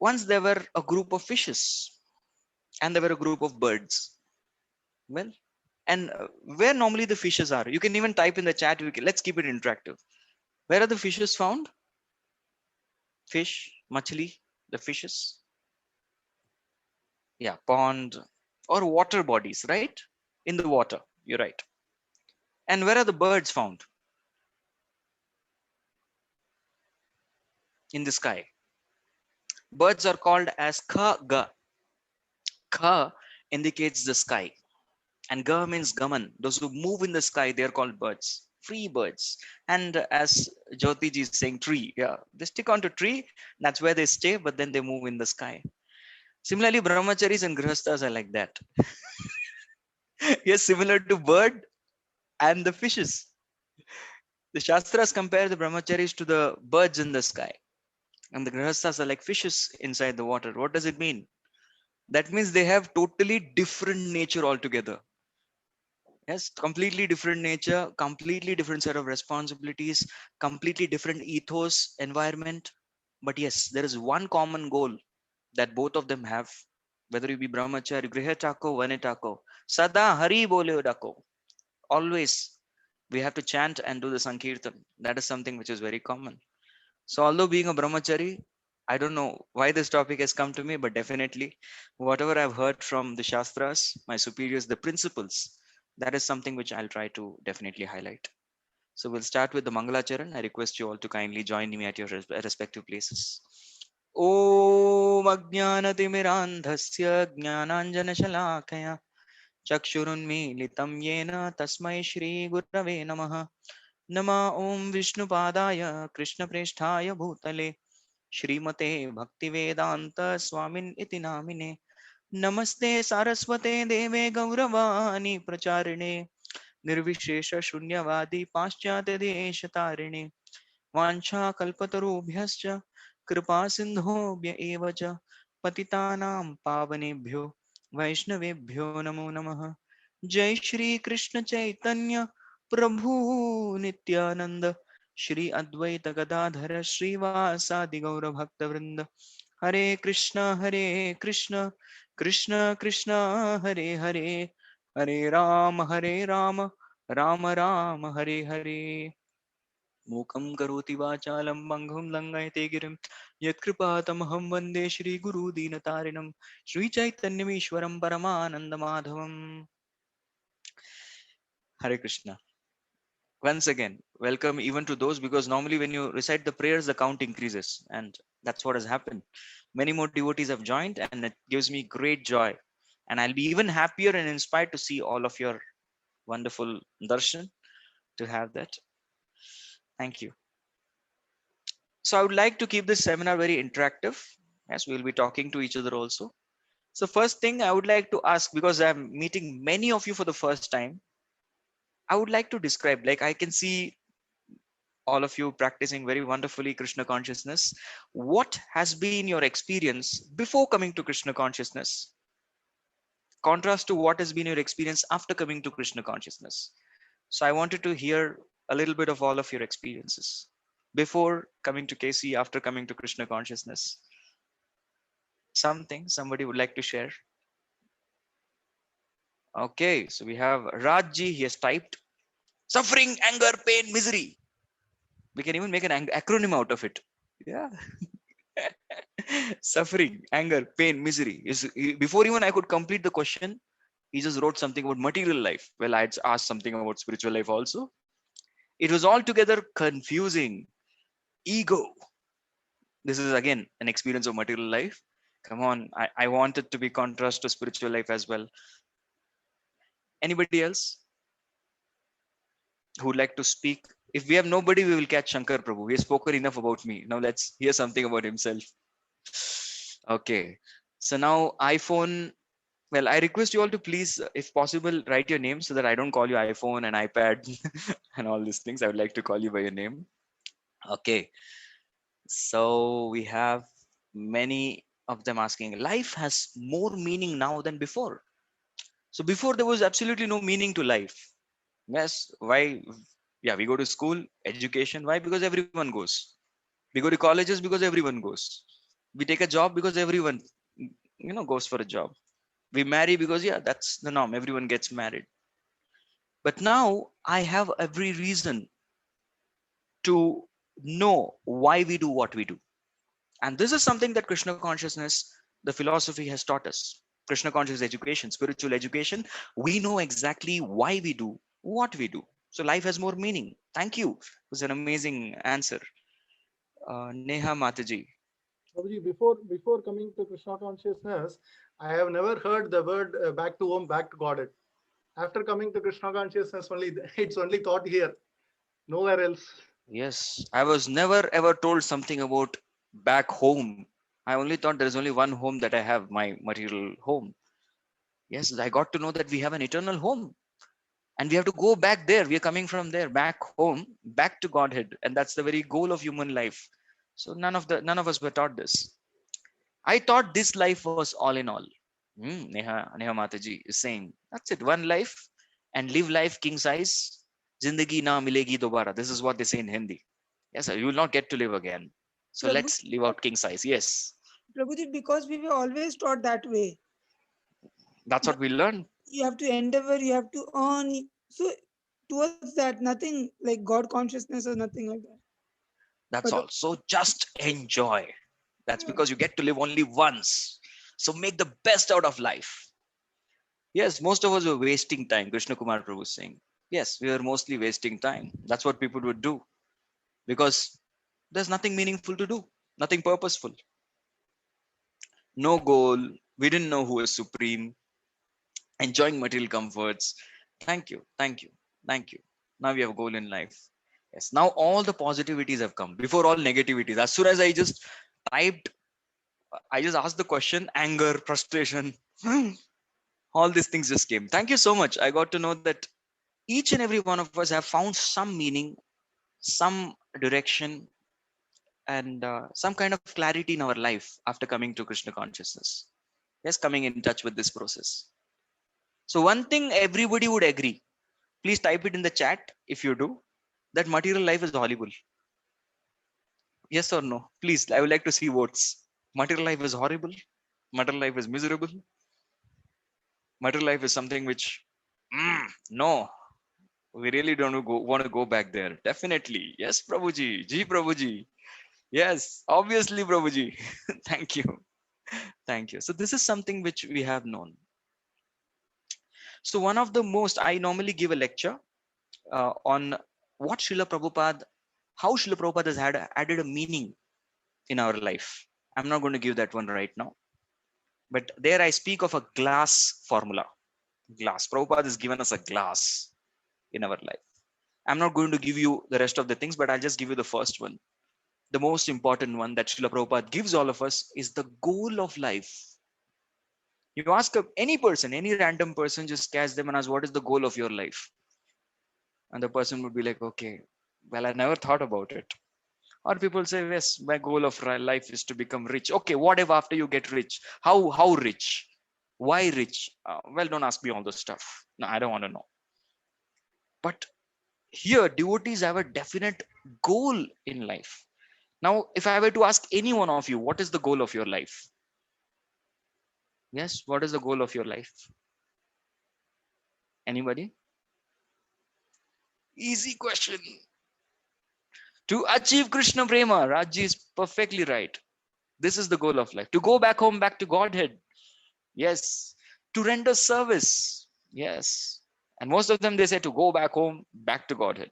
Once there were a group of fishes and there were a group of birds. Well, and where normally the fishes are, you can even type in the chat. Let's keep it interactive. Where are the fishes found? Fish, machli, the fishes. Yeah, pond or water bodies, right? In the water. You're right. And where are the birds found? In the sky. Birds are called as kha ga. Kha indicates the sky, and ga means gaman. Those who move in the sky, they are called birds, free birds. And as Jyoti ji is saying, tree. Yeah, they stick onto tree. That's where they stay, but then they move in the sky. Similarly, brahmacharis and grihasthas are like that. Yes, similar to bird and the fishes. The Shastras compare the brahmacharis to the birds in the sky, and the grihasthas are like fishes inside the water. What does it mean? That means they have totally different nature altogether. Yes, completely different nature, completely different set of responsibilities, completely different ethos, environment. But yes, there is one common goal that both of them have, whether you be brahmachari, grihatako, vanitako, sada hari bole dako. Always we have to chant and do the sankirtan. That is something which is very common. So although being a brahmachari, I don't know why this topic has come to me, but definitely whatever I've heard from the Shastras, my superiors, the principles, that is something which I'll try to definitely highlight. So we'll start with the Mangalacharan. I request you all to kindly join me at your respective places. Om Ajnanatimirandhasya Jnananjanashalakaya Chakshurunmilitam Yena Tasmai Shri Gurave Namaha Nama Om Vishnupadaya Krishna Presthaya Bhutale Shrimate Bhaktivedanta Swamin iti namine Namaste Saraswate Deve Gauravani Pracharine Nirvishesha Shunyavadi Paschate Deshatarine Vancha Kalpatarubhyascha Kripa Sindhobhya Evacha Patitanam Pavanebhyo Vaishnavebhyo Namo Namaha Jai Shri Krishna Chaitanya Prabhu Nityananda Shri Advaita Gadadhara Srivasadi Gaura Bhakta Vrinda Hare Krishna Hare Krishna Krishna Krishna Hare Hare Hare Rama Rama Rama Hare Hare Mukam karoti vachalam mangham langayate girim yatkripatamaham vande Shri Guru Dinatarinam Shri Chaitanyamishwaram Paramanandamadhavam. Hare Krishna. Once again, welcome even to those, because normally when you recite the prayers, the count increases, and that's what has happened. Many more devotees have joined, and it gives me great joy. And I'll be even happier and inspired to see all of your wonderful darshan to have that. Thank you. So I would like to keep this seminar very interactive, as we'll be talking to each other also. So first thing I would like to ask, because I'm meeting many of you for the first time, I would like to describe, like I can see all of you practicing very wonderfully Krishna consciousness. What has been your experience before coming to Krishna consciousness? Contrast to what has been your experience after coming to Krishna consciousness. So I wanted to hear a little bit of all of your experiences before coming to KC, after coming to Krishna consciousness. Something somebody would like to share. Okay, so we have Rajji. He has typed suffering, anger, pain, misery. We can even make an acronym out of it. Yeah. Suffering, anger, pain, misery. Before even I could complete the question, he just wrote something about material life. Well, I'd asked something about spiritual life also. It was altogether confusing. Ego. This is again an experience of material life. Come on, I want it to be contrast to spiritual life as well. Anybody else who would like to speak? If we have nobody, we will catch Shankar Prabhu. He has spoken enough about me. Now let's hear something about himself. Okay. So now iPhone. Well, I request you all to please, if possible, write your name so that I don't call you iPhone and iPad and all these things. I would like to call you by your name. Okay. So we have many of them asking, life has more meaning now than before. So before there was absolutely no meaning to life. Yes. Why? Yeah, we go to school, education. Why? Because everyone goes. We go to colleges because everyone goes. We take a job because everyone, goes for a job. We marry because, yeah, that's the norm. Everyone gets married. But now I have every reason to know why we do what we do. And this is something that Krishna consciousness, the philosophy has taught us. Krishna conscious education, spiritual education, we know exactly why we do what we do. So life has more meaning. Thank you. It was an amazing answer. Neha Mataji. Prabhuji, before coming to Krishna consciousness, I have never heard the word back to home, back to Godhead. After coming to Krishna consciousness, only it's only taught here, nowhere else. Yes, I was never ever told something about back home. I only thought there is only one home that I have, my material home. Yes, I got to know that we have an eternal home and we have to go back there. We are coming from there, back home, back to Godhead. And that's the very goal of human life. So none of us were taught this. I thought this life was all in all. Neha Mataji is saying, that's it, one life and live life king size. Zindagi na milegi dobara. This is what they say in Hindi. Yes, sir, you will not get to live again. So Prabhu, let's live out king size. Yes, Prabhuji, because we were always taught that way. that's what we learn. You have to endeavor, you have to earn. So towards that, nothing like God consciousness or nothing like that. That's But all. So just enjoy. That's because you get to live only once. So make the best out of life. Yes, most of us were wasting time. Krishna Kumar Prabhu is saying. Yes, we were mostly wasting time. That's what people would do because there's nothing meaningful to do, nothing purposeful, no goal. We didn't know who is supreme, enjoying material comforts. Thank you, thank you, thank you. Now we have a goal in life. Yes, now all the positivities have come before all negativities. As soon as I just typed, I just asked the question, anger, frustration, all these things just came. Thank you so much. I got to know that each and every one of us have found some meaning, some direction, and some kind of clarity in our life after coming to Krishna consciousness. Yes, coming in touch with this process. So one thing everybody would agree, please type it in the chat if you do, that material life is horrible. Yes or no? Please, I would like to see votes. Material life is horrible. Material life is miserable. Material life is something which, no, we really don't want to go back there. Definitely. Yes, Prabhuji. Ji Prabhuji. Yes, obviously, Prabhuji. Thank you. Thank you. So this is something which we have known. So one of the most, I normally give a lecture on what Srila Prabhupada, how Srila Prabhupada has added a meaning in our life. I'm not going to give that one right now. But there I speak of a glass formula. Glass. Prabhupada has given us a glass in our life. I'm not going to give you the rest of the things, but I'll just give you the first one. The most important one that Srila Prabhupada gives all of us is the goal of life. You ask any person, any random person, just catch them and ask, what is the goal of your life? And the person would be like, okay, well, I never thought about it. Or people say, yes, my goal of life is to become rich. Okay, what if after you get rich? How rich? Why rich? Well, don't ask me all this stuff. No, I don't want to know. But here, devotees have a definite goal in life. Now, if I were to ask any one of you, what is the goal of your life? Yes, what is the goal of your life? Anybody? Easy question. To achieve Krishna Prema, Rajji is perfectly right. This is the goal of life. To go back home, back to Godhead. Yes. To render service. Yes. And most of them, they say to go back home, back to Godhead.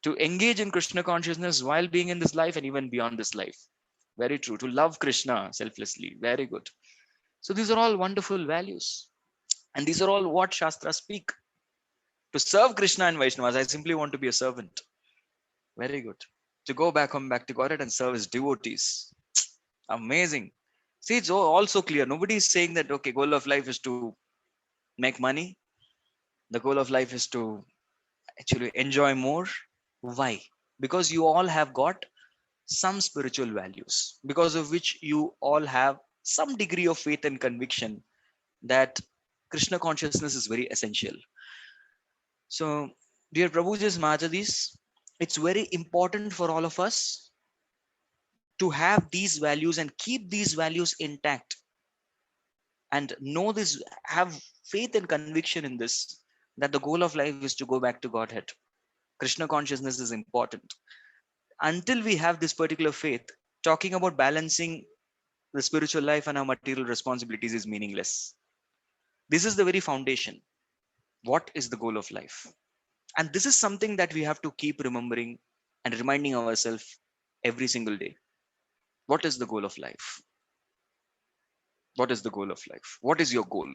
To engage in Krishna consciousness while being in this life and even beyond this life. Very true. To love Krishna selflessly. Very good. So these are all wonderful values. And these are all what Shastra speak. To serve Krishna and Vaishnavas, I simply want to be a servant. Very good. To go back home, back to Godhead and serve as devotees. Amazing. See, it's also clear. Nobody is saying that, okay, goal of life is to make money. The goal of life is to actually enjoy more. Why? Because you all have got some spiritual values, because of which you all have some degree of faith and conviction that Krishna consciousness is very essential. So, dear Prabhuji's Mahajadis, it's very important for all of us to have these values and keep these values intact and know this, have faith and conviction in this, that the goal of life is to go back to Godhead. Krishna consciousness is important. Until we have this particular faith, talking about balancing the spiritual life and our material responsibilities is meaningless. This is the very foundation. What is the goal of life? And this is something that we have to keep remembering and reminding ourselves every single day. What is the goal of life? What is the goal of life? What is your goal?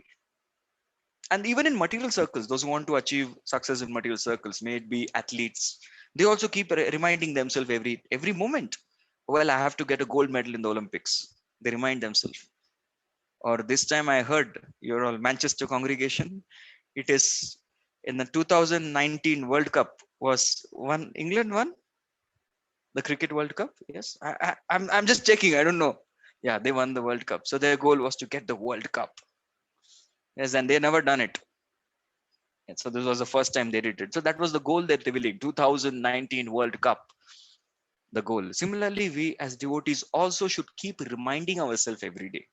And even in material circles, those who want to achieve success in material circles, may it be athletes, they also keep reminding themselves every moment, well, I have to get a gold medal in the Olympics. They remind themselves. Or this time I heard, you're all Manchester congregation, it is in the 2019 World Cup was one, England won the cricket World Cup. Yes, I'm just checking. I don't know. Yeah, they won the World Cup. So their goal was to get the World Cup. Yes, and they never done it. And so this was the first time they did it. So that was the goal that they will 2019 World Cup. The goal. Similarly, we as devotees also should keep reminding ourselves every day,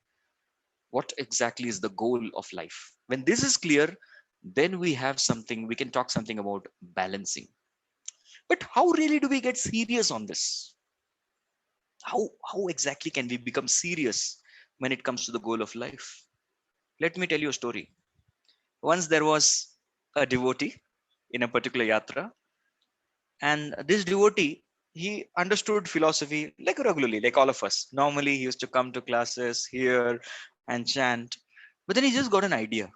what exactly is the goal of life? When this is clear, then we have something, we can talk something about balancing. But how really do we get serious on this? How exactly can we become serious when it comes to the goal of life? Let me tell you a story. Once there was a devotee in a particular yatra, and this devotee, he understood philosophy like regularly, like all of us. Normally, he used to come to classes, hear, and chant. But then he just got an idea.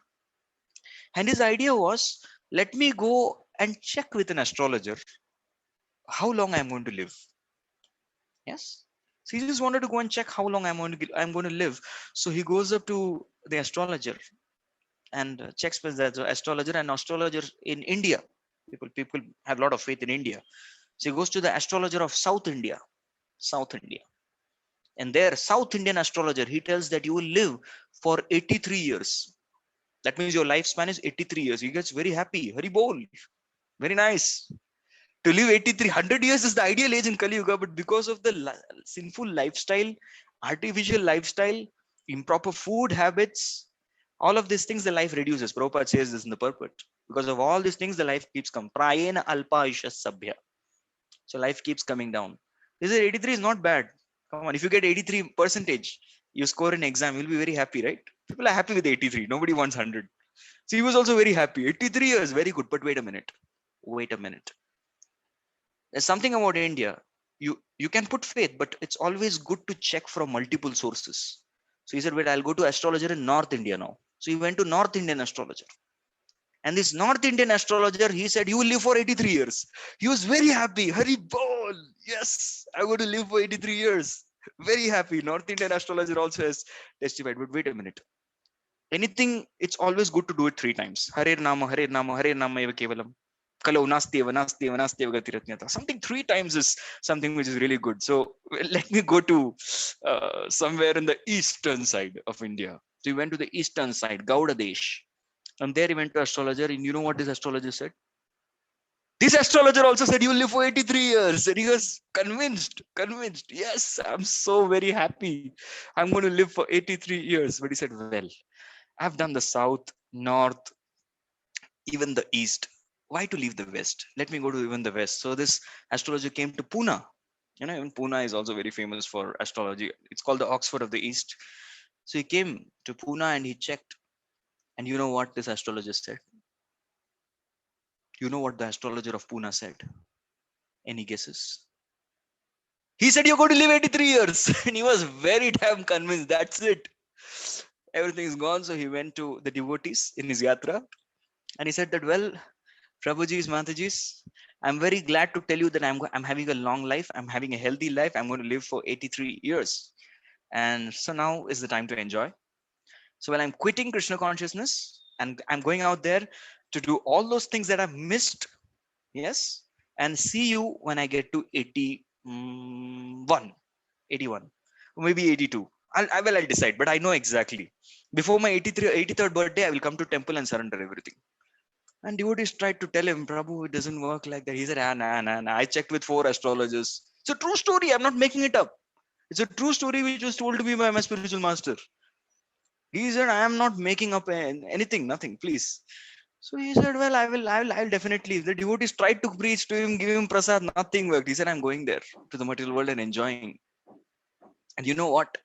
And his idea was, let me go and check with an astrologer how long I'm going to live. Yes. So he just wanted to go and check how long I'm going to live. So he goes up to the astrologer and checks with the astrologer. And astrologer in India, people have a lot of faith in India. So he goes to the astrologer of South India, South India. And there, South Indian astrologer, he tells that you will live for 83 years. That means your lifespan is 83 years. He gets very happy. Hari bol. Very nice. To live 83, 100 years is the ideal age in Kali Yuga, but because of the sinful lifestyle, artificial lifestyle, improper food habits, all of these things, the life reduces. Prabhupada says this in the purport. Because of all these things, the life keeps coming. Prayena alpa aisha sabhya. So life keeps coming down. This is 83 is not bad. Come on, if you get 83 percentage, you score an exam, you'll be very happy, right? People are happy with 83. Nobody wants 100. So he was also very happy. 83 years, very good. But wait a minute. Wait a minute. There's something about India. You can put faith, but it's always good to check from multiple sources. So he said, wait, I'll go to astrologer in North India now. So he went to North Indian astrologer. And this North Indian astrologer, he said, you will live for 83 years. He was very happy. Hari bol. Yes, I want to live for 83 years. Very happy. North Indian astrologer also has testified. But wait a minute. Anything, it's always good to do it 3 times. Hare Nama, Hare Nama, Hare Nama eva kevalam. Kalo nastyeva, nastyeva, nastyeva gatiratnyata. Something 3 times is something which is really good. So let me go to somewhere in the eastern side of India. So he went to the eastern side, Gauda Desh. And there he went to astrologer. And you know what this astrologer said? This astrologer also said you will live for 83 years. And he was convinced. Yes, I'm so very happy. I'm going to live for 83 years. But he said, well, I've done the south, north, even the east. Why to leave the west? Let me go to even the west. So this astrologer came to Pune. You know, even Pune is also very famous for astrology. It's called the Oxford of the East. So he came to Pune and he checked. And you know what this astrologer said? You know what the astrologer of Pune said? Any guesses? He said, you're going to live 83 years. And he was very damn convinced. That's it. Everything is gone. So he went to the devotees in his yatra. And he said that, well, Prabhuji's, Mataji's, I'm very glad to tell you that I'm having a long life. I'm having a healthy life. I'm going to live for 83 years. And so now is the time to enjoy. So when I'm quitting Krishna consciousness and I'm going out there to do all those things that I've missed, yes, and see you when I get to 81, maybe 82. I'll decide, but I know exactly. Before my 83rd birthday, I will come to temple and surrender everything. And devotees tried to tell him, Prabhu, it doesn't work like that. He said, nah. I checked with 4 astrologers. It's a true story. I'm not making it up. It's a true story which was told to me by my spiritual master. He said, I am not making up anything, nothing, please. So he said, well, I will definitely. The devotees tried to preach to him, give him prasad, nothing worked. He said, I'm going there to the material world and enjoying. And you know what?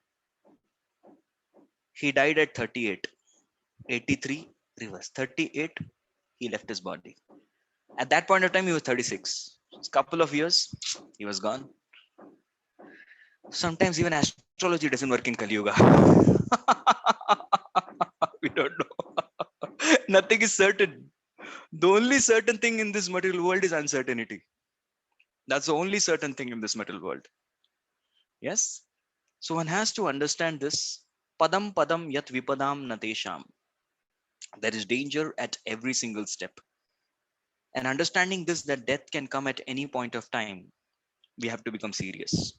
He died at 38, 83, reverse. 38, he left his body. At that point of time, he was 36. A couple of years, he was gone. Sometimes even astrology doesn't work in Kali Yuga. We don't know. Nothing is certain. The only certain thing in this material world is uncertainty. That's the only certain thing in this material world. Yes? So one has to understand this. Padam padam yat vipadam natesham. There is danger at every single step. And understanding this, that death can come at any point of time, we have to become serious.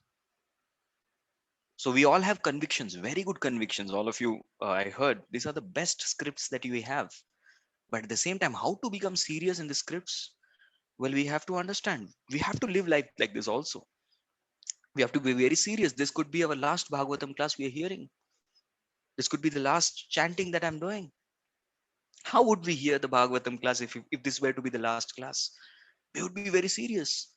So we all have convictions, very good convictions. All of you, I heard, these are the best scripts that you have. But at the same time, how to become serious in the scripts? Well, we have to understand. We have to live life like this also. We have to be very serious. This could be our last Bhagavatam class we are hearing. This could be the last chanting that I'm doing. How would we hear the Bhagavatam class if this were to be the last class? We would be very serious.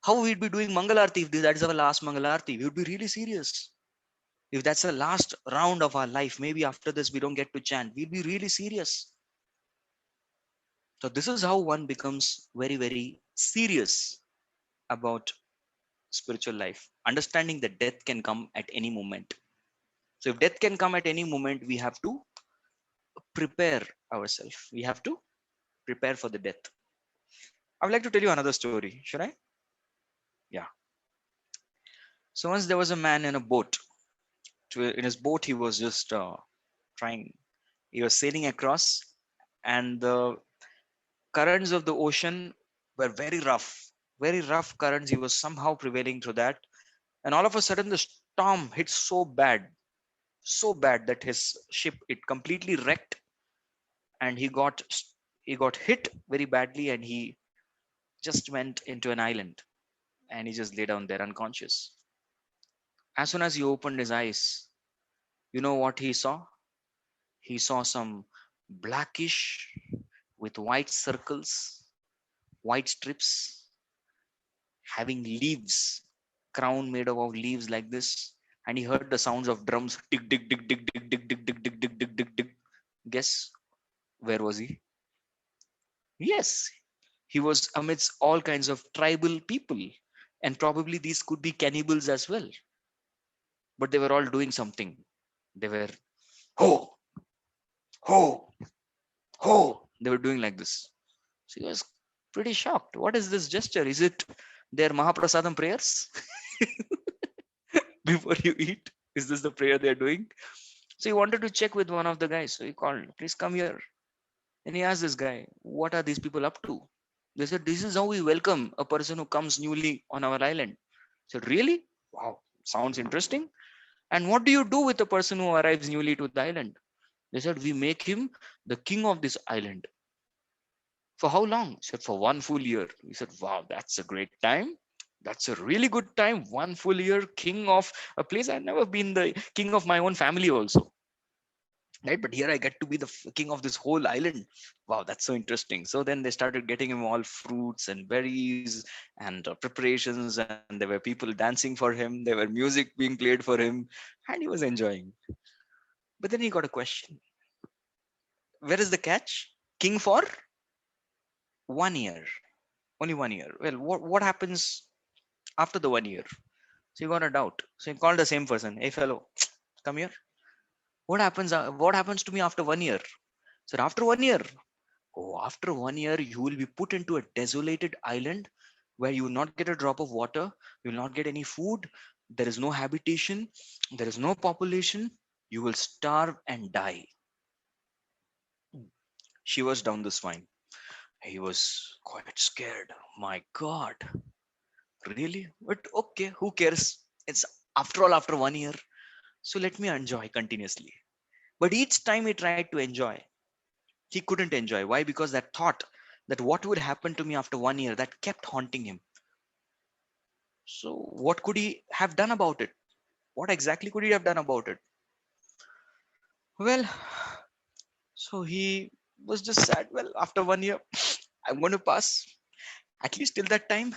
How we'd be doing Mangalarti if that is our last Mangalarti? We would be really serious. If that's the last round of our life, maybe after this we don't get to chant, we'll be really serious. So this is how one becomes very, very serious about spiritual life. Understanding that death can come at any moment. So if death can come at any moment, we have to prepare ourselves. We have to prepare for the death. I would like to tell you another story. Should I? Yeah. So once there was a man in a boat. In his boat, he was just trying. He was sailing across, and the currents of the ocean were very rough currents. He was somehow prevailing through that, and all of a sudden, the storm hit so bad that his ship it completely wrecked, and he got hit very badly, and he just went into an island, and he just lay down there unconscious. As soon as he opened his eyes, you know what he saw? He saw some blackish with white circles, white strips, having leaves, crown made up of leaves like this. And he heard the sounds of drums. Tick, tick, tick, tick, tick, tick, tick, tick, tick, tick, tick, tick, tick. Guess where was he? Yes, he was amidst all kinds of tribal people. And probably these could be cannibals as well. But they were all doing something. They were, ho, ho, ho. They were doing like this. So he was pretty shocked. What is this gesture? Is it their Mahaprasadam prayers? Before you eat? Is this the prayer they're doing? So he wanted to check with one of the guys. So he called, please come here. And he asked this guy, what are these people up to? They said, this is how we welcome a person who comes newly on our island. I said, really? Wow, sounds interesting. And what do you do with a person who arrives newly to the island? They said, we make him the king of this island. For how long? He said, for 1 full year. We said, wow, that's a great time. That's a really good time. 1 full year, king of a place. I've never been the king of my own family also. Right? But here I get to be the king of this whole island. Wow, that's so interesting. So then they started getting him all fruits and berries and preparations, and there were people dancing for him. There were music being played for him, and he was enjoying. But then he got a question. Where is the catch? King for 1 year. Only 1 year. Well, what happens after the 1 year? So he got a doubt. So he called the same person. Hey fellow, come here. What happens to me after 1 year? So after 1 year, oh, after 1 year, you will be put into a desolated island where you will not get a drop of water, you will not get any food, there is no habitation, there is no population, you will starve and die. She was down the swine. He was quite scared. My God, really? But okay, who cares? It's after all after 1 year. So let me enjoy continuously. But each time he tried to enjoy, he couldn't enjoy. Why? Because that thought that what would happen to me after 1 year, that kept haunting him. So what could he have done about it? What exactly could he have done about it? Well, so he was just sad. Well, after 1 year, I'm going to pass. At least till that time,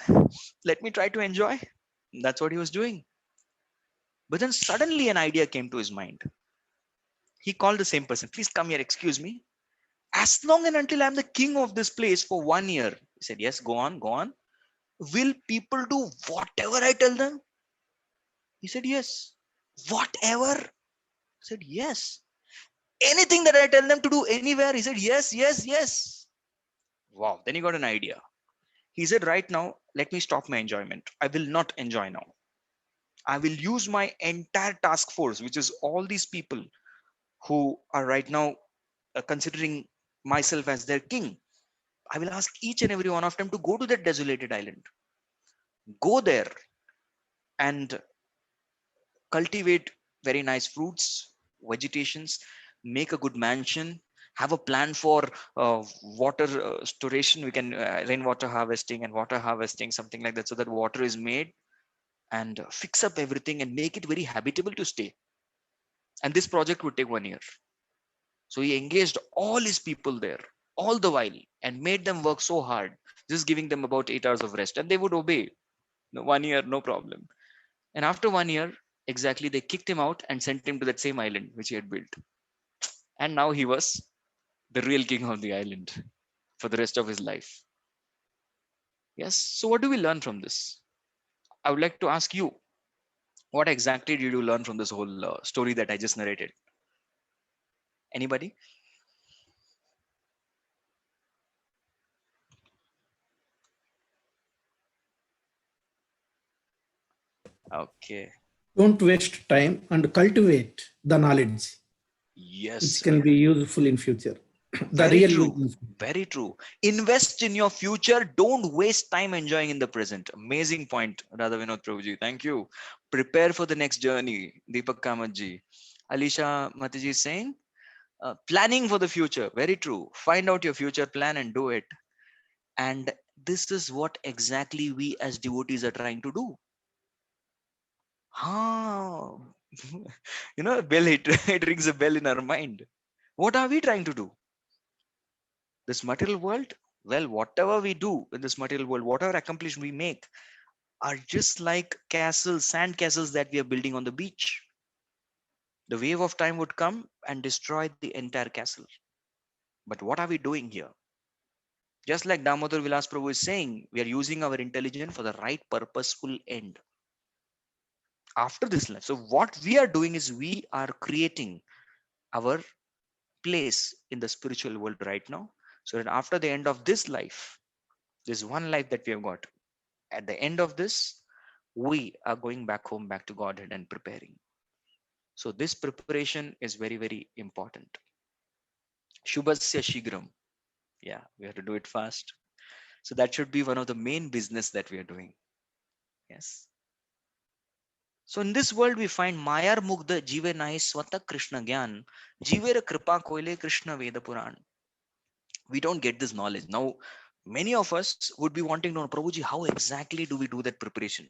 let me try to enjoy. That's what he was doing. But then suddenly an idea came to his mind. He called the same person. Please come here, excuse me. As long and until I'm the king of this place for 1 year. He said, yes, go on, go on. Will people do whatever I tell them? He said, yes. Whatever? I said, yes. Anything that I tell them to do anywhere? He said, yes, yes, yes. Wow. Then he got an idea. He said, right now, let me stop my enjoyment. I will not enjoy now. I will use my entire task force, which is all these people who are right now considering myself as their king. I will ask each and every one of them to go to that desolated island. Go there and cultivate very nice fruits, vegetations, make a good mansion, have a plan for water storation. We can rainwater harvesting and water harvesting, something like that, so that water is made, and fix up everything and make it very habitable to stay. And this project would take 1 year. So he engaged all his people there all the while and made them work so hard, just giving them about 8 hours of rest, and they would obey. No, 1 year, no problem. And after 1 year, exactly, they kicked him out and sent him to that same island which he had built. And now he was the real king of the island for the rest of his life. Yes. So, what do we learn from this? I would like to ask you, what exactly did you learn from this whole story that I just narrated? Anybody? Okay. Don't waste time and cultivate the knowledge which Yes. can be useful in future. The Very real true. use. Very true. Invest in your future. Don't waste time enjoying in the present. Amazing point, Radha Vinod Prabhuji. Thank you. Prepare for the next journey, Deepak Kamatji. Alisha Matiji is saying, planning for the future. Very true. Find out your future plan and do it. And this is what exactly we as devotees are trying to do. Ah, bell, it rings a bell in our mind. What are we trying to do? This material world, well, whatever we do in this material world, whatever accomplishment we make, are just like castles, sand castles that we are building on the beach. The wave of time would come and destroy the entire castle. But what are we doing here? Just like Damodar Vilas Prabhu is saying, we are using our intelligence for the right purposeful end after this life. So what we are doing is we are creating our place in the spiritual world right now, so that after the end of this life, this one life that we have got, at the end of this, we are going back home, back to Godhead and preparing. So this preparation is very, very important. Shubhasya Shigram. Yeah, we have to do it fast. So that should be one of the main business that we are doing. Yes. So in this world we find Mayar Mugdha Jive Nahi Swata Krishna Gyan, Jivera Kripa Koile Krishna Veda Puran. We don't get this knowledge. Now, many of us would be wanting to know, Prabhuji, how exactly do we do that preparation?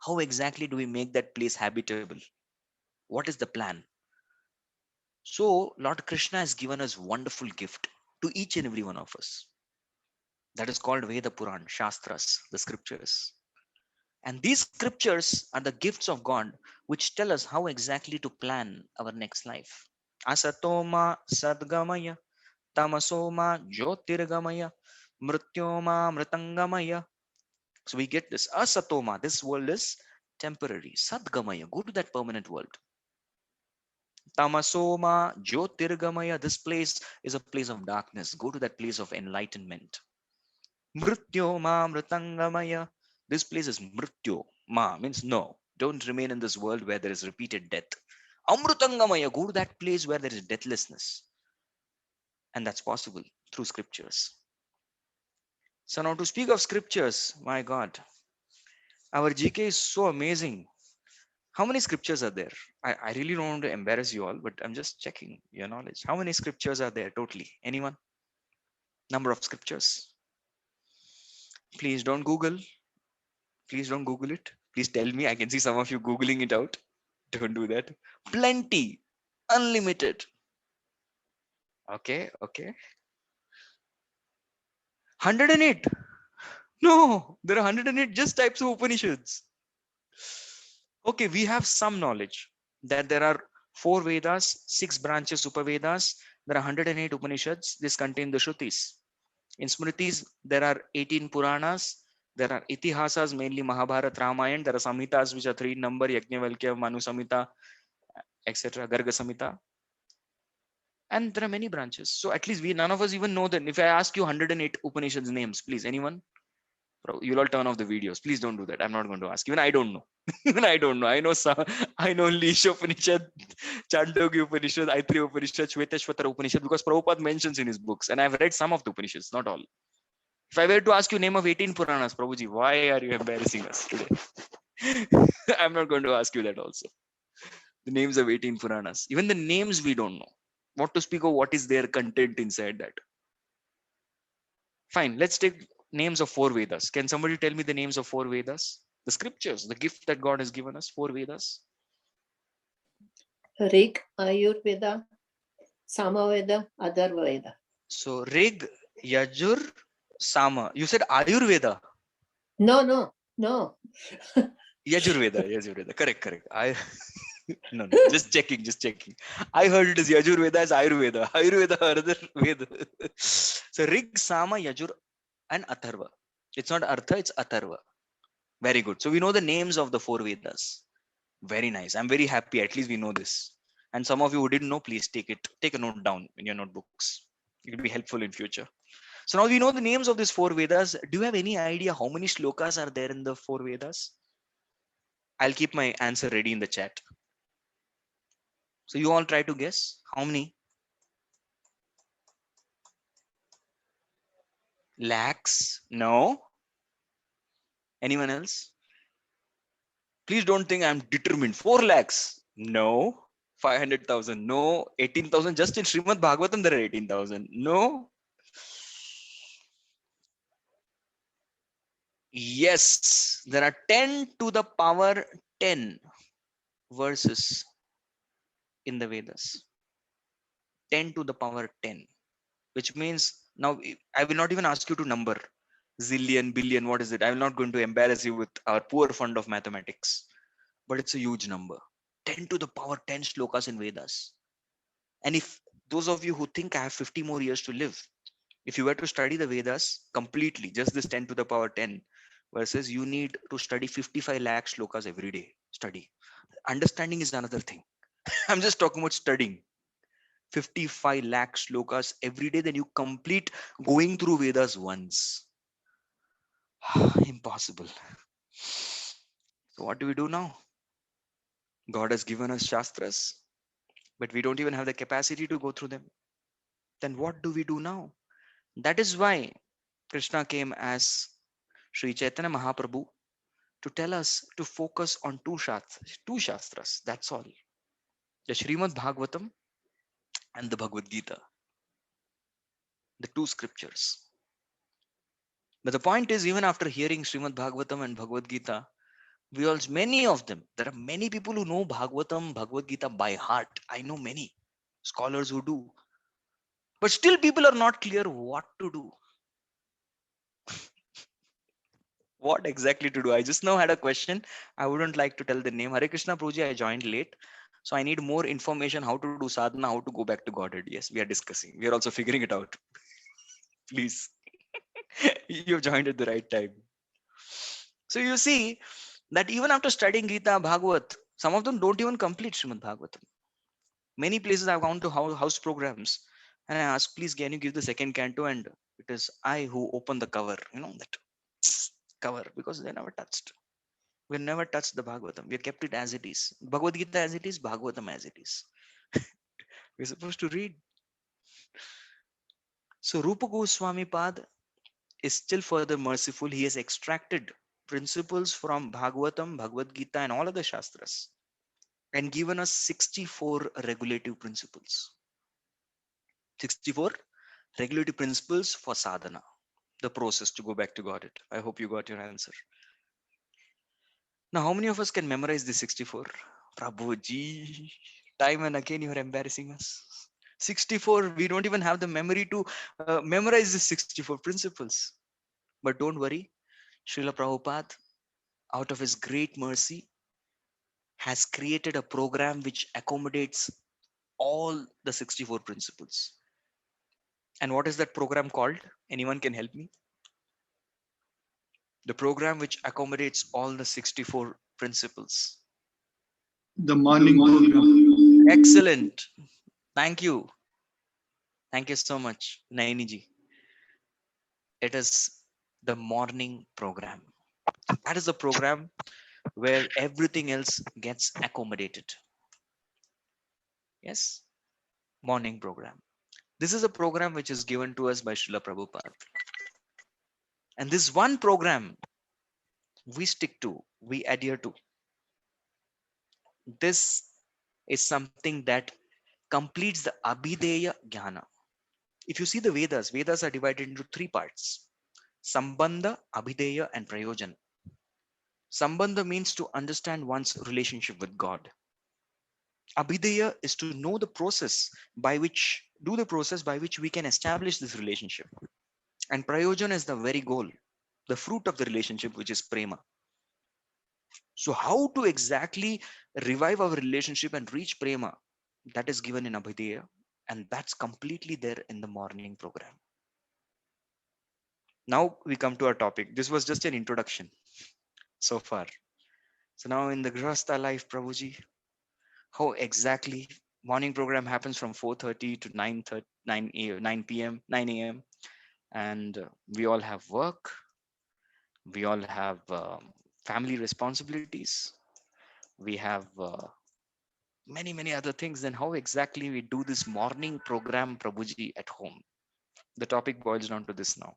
How exactly do we make that place habitable? What is the plan? So Lord Krishna has given us wonderful gift to each and every one of us. That is called Veda Puran, Shastras, the scriptures. And these scriptures are the gifts of God which tell us how exactly to plan our next life. Asatoma Sadgamaya, Tamasoma Jyotirgamaya, Mrityoma Mritangamaya. So we get this. Asatoma, this world is temporary. Sadgamaya, go to that permanent world. Tamasoma Jyotirgamaya, this place is a place of darkness. Go to that place of enlightenment. Mrityoma Mritangamaya, this place is Mrityo. Ma means no. Don't remain in this world where there is repeated death. Amrutangamaya, go to that place where there is deathlessness. And that's possible through scriptures. So now to speak of scriptures, my God, our GK is so amazing. How many scriptures are there? I really don't want to embarrass you all, but I'm just checking your knowledge. How many scriptures are there totally? Anyone? Number of scriptures? Please don't Google. Please don't Google it. Please tell me. I can see some of you Googling it out. Don't do that. Plenty. Unlimited. Okay. 108. No, there are 108 just types of Upanishads. Okay, we have some knowledge that there are 4 Vedas, 6 branches Upavedas, there are 108 Upanishads. This contain the Shrutis. In Smritis, there are 18 Puranas. There are Itihasas, mainly Mahabharata, Ramayana. There are Samhitas, which are 3 in number, Yajnavalkya, Manu Samhita, etc., Garga Samhita. And there are many branches. So at least none of us even know that. If I ask you 108 Upanishads names, please, anyone? You'll all turn off the videos. Please don't do that. I'm not going to ask. Even I don't know. Even I don't know. I know some. I know Lisha Upanishad, Chandogya Upanishad, Aitreya Upanishad, Shvetashvatara Upanishad, because Prabhupada mentions in his books, and I've read some of the Upanishads, not all. If I were to ask you name of 18 Puranas, Prabhuji, why are you embarrassing us today? I'm not going to ask you that also. The names of 18 Puranas. Even the names we don't know. What to speak of what is their content inside that. Fine, let's take names of 4 Vedas. Can somebody tell me the names of 4 Vedas? The scriptures, the gift that God has given us, 4 Vedas. Rig, Ayurveda, Samaveda, Atharvaveda. So Rig, Yajur, Sama. You said Ayurveda. No. Yajurveda. Correct. No, just checking. I heard it is Yajurveda as Ayurveda. Ayurveda, another Veda. So Rig, Sama, Yajur, and Atharva. It's not Artha, it's Atharva. Very good. So we know the names of the 4 Vedas. Very nice. I'm very happy. At least we know this. And some of you who didn't know, please take a note down in your notebooks. It will be helpful in future. So now we know the names of these 4 Vedas. Do you have any idea how many shlokas are there in the 4 Vedas? I'll keep my answer ready in the chat. So you all try to guess how many? Lakhs? No. Anyone else? Please don't think I'm determined. 4 lakhs? No. 500,000? No. 18,000? Just in Srimad Bhagavatam there are 18,000. No. Yes, there are 10 to the power 10 verses in the Vedas. 10 to the power 10, which means now I will not even ask you to number zillion, billion, what is it? I'm not going to embarrass you with our poor fund of mathematics, but it's a huge number. 10 to the power 10 shlokas in Vedas. And if those of you who think I have 50 more years to live, if you were to study the Vedas completely, just this 10 to the power 10 verses, you need to study 55 lakh shlokas every day. Study. Understanding is another thing. I'm just talking about studying. 55 lakh shlokas every day, then you complete going through Vedas once. Impossible. So what do we do now? God has given us Shastras, but we don't even have the capacity to go through them. Then what do we do now? That is why Krishna came as Sri Chaitanya Mahaprabhu to tell us to focus on two Shastras. That's all. The Srimad Bhagavatam and the Bhagavad Gita. The 2 scriptures. But the point is, even after hearing Srimad Bhagavatam and Bhagavad Gita, many of them, there are many people who know Bhagavatam, Bhagavad Gita by heart. I know many scholars who do. But still people are not clear what to do. What exactly to do? I just now had a question. I wouldn't like to tell the name. Hare Krishna Prabhuji, I joined late. So I need more information how to do sadhana, how to go back to Godhead. Yes, we are discussing. We are also figuring it out. Please. You've joined at the right time. So you see that even after studying Gita, Bhagavat, some of them don't even complete Srimad Bhagavatam. Many places I've gone to house programs and I ask, please, can you give the second canto? And it is I who open the cover, that cover, because they never touched. We never touched the Bhagavatam. We kept it as it is. Bhagavad Gita as it is, Bhagavatam as it is. We're supposed to read. So Rupa Goswami Pad is still further merciful. He has extracted principles from Bhagavatam, Bhagavad Gita, and all other Shastras and given us 64 regulative principles. 64 regulative principles for sadhana, the process to go back to Godhead. I hope you got your answer. Now, how many of us can memorize the 64? Prabhuji, time and again you are embarrassing us. 64, we don't even have the memory to memorize the 64 principles. But don't worry, Srila Prabhupada, out of his great mercy, has created a program which accommodates all the 64 principles. And what is that program called? Anyone can help me? The program which accommodates all the 64 principles. The morning program. Excellent. Thank you. Thank you so much, Naini ji. It is the morning program. That is the program where everything else gets accommodated. Yes, morning program. This is a program which is given to us by Srila Prabhupada. And this one program we stick to, we adhere to. This is something that completes the Abhideya Jnana. If you see the Vedas, Vedas are divided into three parts: Sambandha, Abhideya, and Prayojan. Sambandha means to understand one's relationship with God. Abhideya is to know the process by which, do the process by which we can establish this relationship. And Prayojan is the very goal, the fruit of the relationship, which is prema. So how to exactly revive our relationship and reach prema, that is given in Abhideya, and that's completely there in the morning program. Now we come to our topic. This was just an introduction so far. So now in the Grihastha life, Prabhuji, how exactly morning program happens from 4:30 to 9 p.m., 9 a.m. And we all have work. We all have family responsibilities. We have many other things. Then how exactly we do this morning program, Prabhuji, at home? The topic boils down to this now.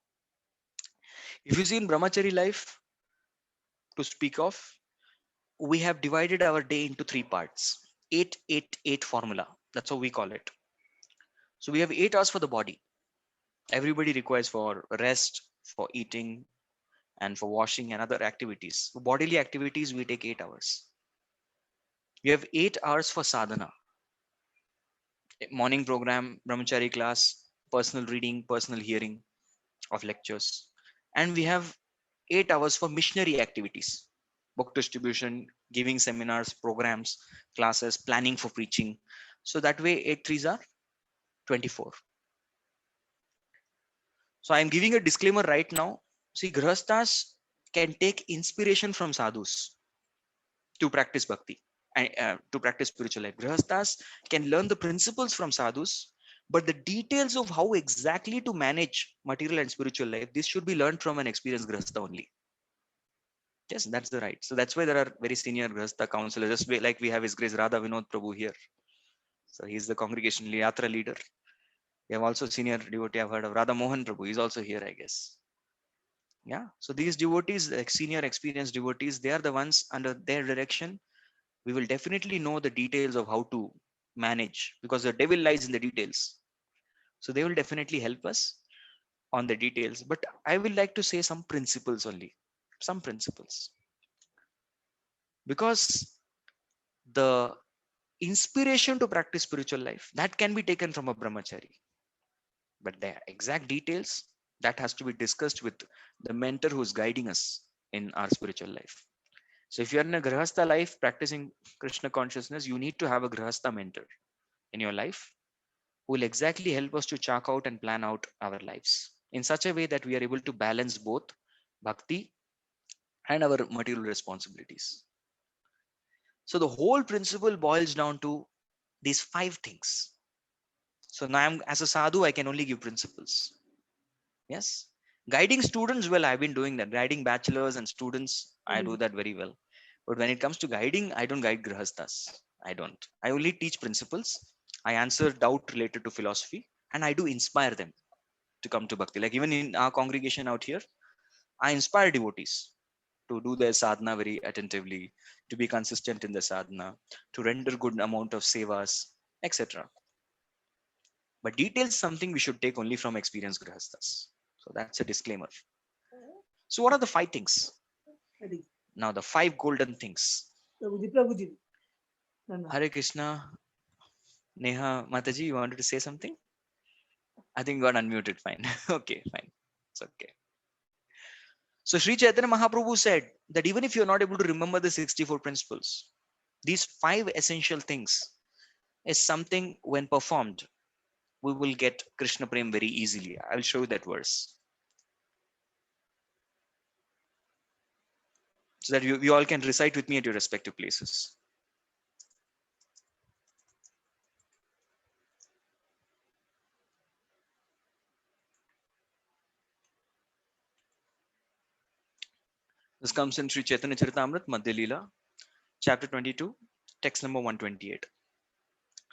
If you see in Brahmachari life, to speak of, we have divided our day into three parts. 8-8-8 formula. That's how we call it. So we have 8 hours for the body. Everybody requires for rest, for eating, and for washing and other activities. For bodily activities, we take 8 hours. We have 8 hours for sadhana. Morning program, brahmachari class, personal reading, personal hearing of lectures. And we have 8 hours for missionary activities, book distribution, giving seminars, programs, classes, planning for preaching. So that way 8 threes are 24. So I'm giving a disclaimer right now. See, grihasthas can take inspiration from sadhus to practice bhakti and to practice spiritual life. Grihasthas can learn the principles from sadhus, but the details of how exactly to manage material and spiritual life, this should be learned from an experienced grihastha only. Yes, that's the right. So that's why there are very senior grihastha counselors, just like we have His Grace Radha Vinod Prabhu here. So he's the congregation yatra leader. We have also senior devotee, I've heard of Radha Mohan Prabhu. He's also here, I guess. Yeah. So these devotees, like senior experienced devotees, they are the ones under their direction. We will definitely know the details of how to manage, because the devil lies in the details. So they will definitely help us on the details. But I will like to say some principles only, some principles. Because the inspiration to practice spiritual life, that can be taken from a brahmachari. But the exact details, that has to be discussed with the mentor who is guiding us in our spiritual life. So if you're in a grihastha life practicing Krishna consciousness, you need to have a grihastha mentor in your life who will exactly help us to chalk out and plan out our lives in such a way that we are able to balance both bhakti and our material responsibilities. So the whole principle boils down to these 5 things. So now I'm, as a sadhu, I can only give principles. Yes. Guiding students, well, I've been doing that. Guiding bachelors and students, I do that very well. But when it comes to guiding, I don't guide grihasthas. I don't. I only teach principles. I answer doubt related to philosophy, and I do inspire them to come to bhakti. Like even in our congregation out here, I inspire devotees to do their sadhana very attentively, to be consistent in the sadhana, to render good amount of sevas, etc. But details something we should take only from experienced grihasthas. So that's a disclaimer. So what are the 5 things? Now the 5 golden things. Prabhuji, Prabhuji. Hare Krishna. Neha Mataji, you wanted to say something? I think you got unmuted. Fine. Okay, fine. It's okay. So Sri Chaitanya Mahaprabhu said that even if you're not able to remember the 64 principles, these 5 essential things is something when performed, we will get Krishna Prem very easily. I'll show you that verse. So that you all can recite with me at your respective places. This comes in Sri Chaitanya Charitamrita, Madhya Leela, chapter 22, text number 128.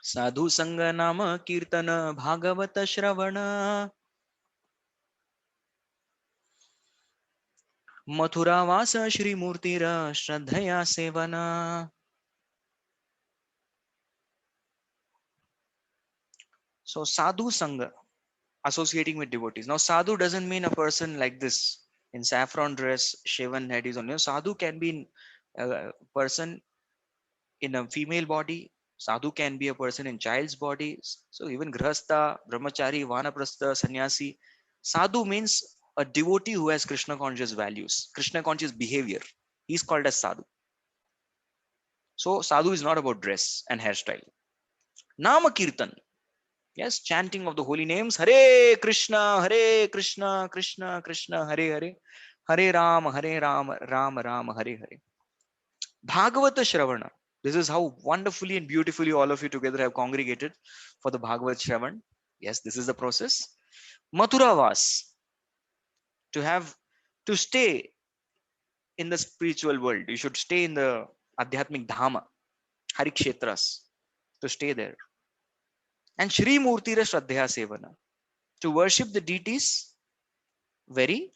Sadhu Sanga Nama Kirtana Bhagavata Shravana Mathura Vasa Shri Murtira Shraddhaya Sevana. So Sadhu Sanga, associating with devotees. Now Sadhu doesn't mean a person like this in saffron dress, shaven head is on. Sadhu can be a person in a female body. Sadhu can be a person in child's body. So even Grihastha, Brahmachari, Vanaprastha, Sannyasi. Sadhu means a devotee who has Krishna conscious values, Krishna conscious behavior. He's called as Sadhu. So Sadhu is not about dress and hairstyle. Nama Kirtan. Yes, chanting of the holy names. Hare Krishna, Krishna Krishna, Hare Hare. Hare Rama, Rama Rama, Hare Hare. Bhagavata Shravana. This is how wonderfully and beautifully all of you together have congregated for the Bhagavat Shravan. Yes, this is the process. Mathura Vas. To stay in the spiritual world. You should stay in the Adhyatmic Dhama, Harikshetras, to stay there. And Shri Murtira Shraddhaya Sevana, to worship the deities very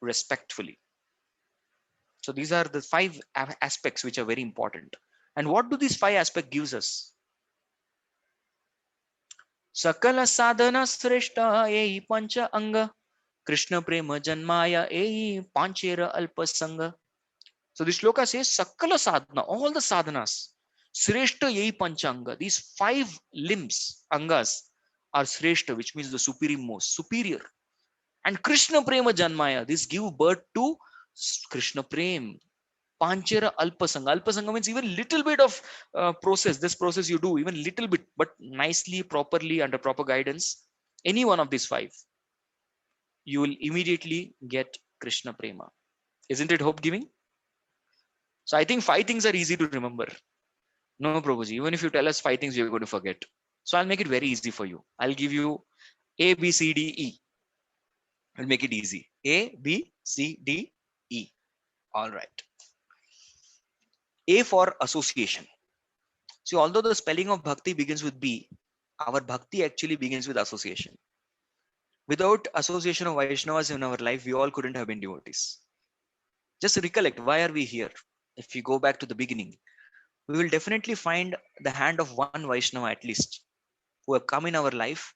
respectfully. So these are the 5 aspects which are very important. And what do these 5 aspects gives us? Sakala sadhana sreshta ei pancha anga Krishna prema janmaya ei panchera alpasanga. So this shloka says Sakala sadhana, all the sadhanas, sreshta ei panchanga. These 5 limbs, angas, are sreshta, which means the supreme-most, superior. And Krishna prema janmaya, this give birth to Krishna prem. Panchera alpasanga. Alpasanga means even little bit of process. This process you do even little bit, but nicely, properly, under proper guidance. Any one of these 5, you will immediately get Krishna prema. Isn't it hope giving? So I think 5 things are easy to remember. No, Prabhuji, even if you tell us 5 things, you're going to forget. So I'll make it very easy for you. I'll give you A, B, C, D, E. I'll make it easy. A, B, C, D, E. All right. A for association. See, although the spelling of bhakti begins with B, our bhakti actually begins with association. Without association of Vaishnavas in our life, we all couldn't have been devotees. Just recollect, why are we here? If we go back to the beginning, we will definitely find the hand of one Vaishnava at least, who have come in our life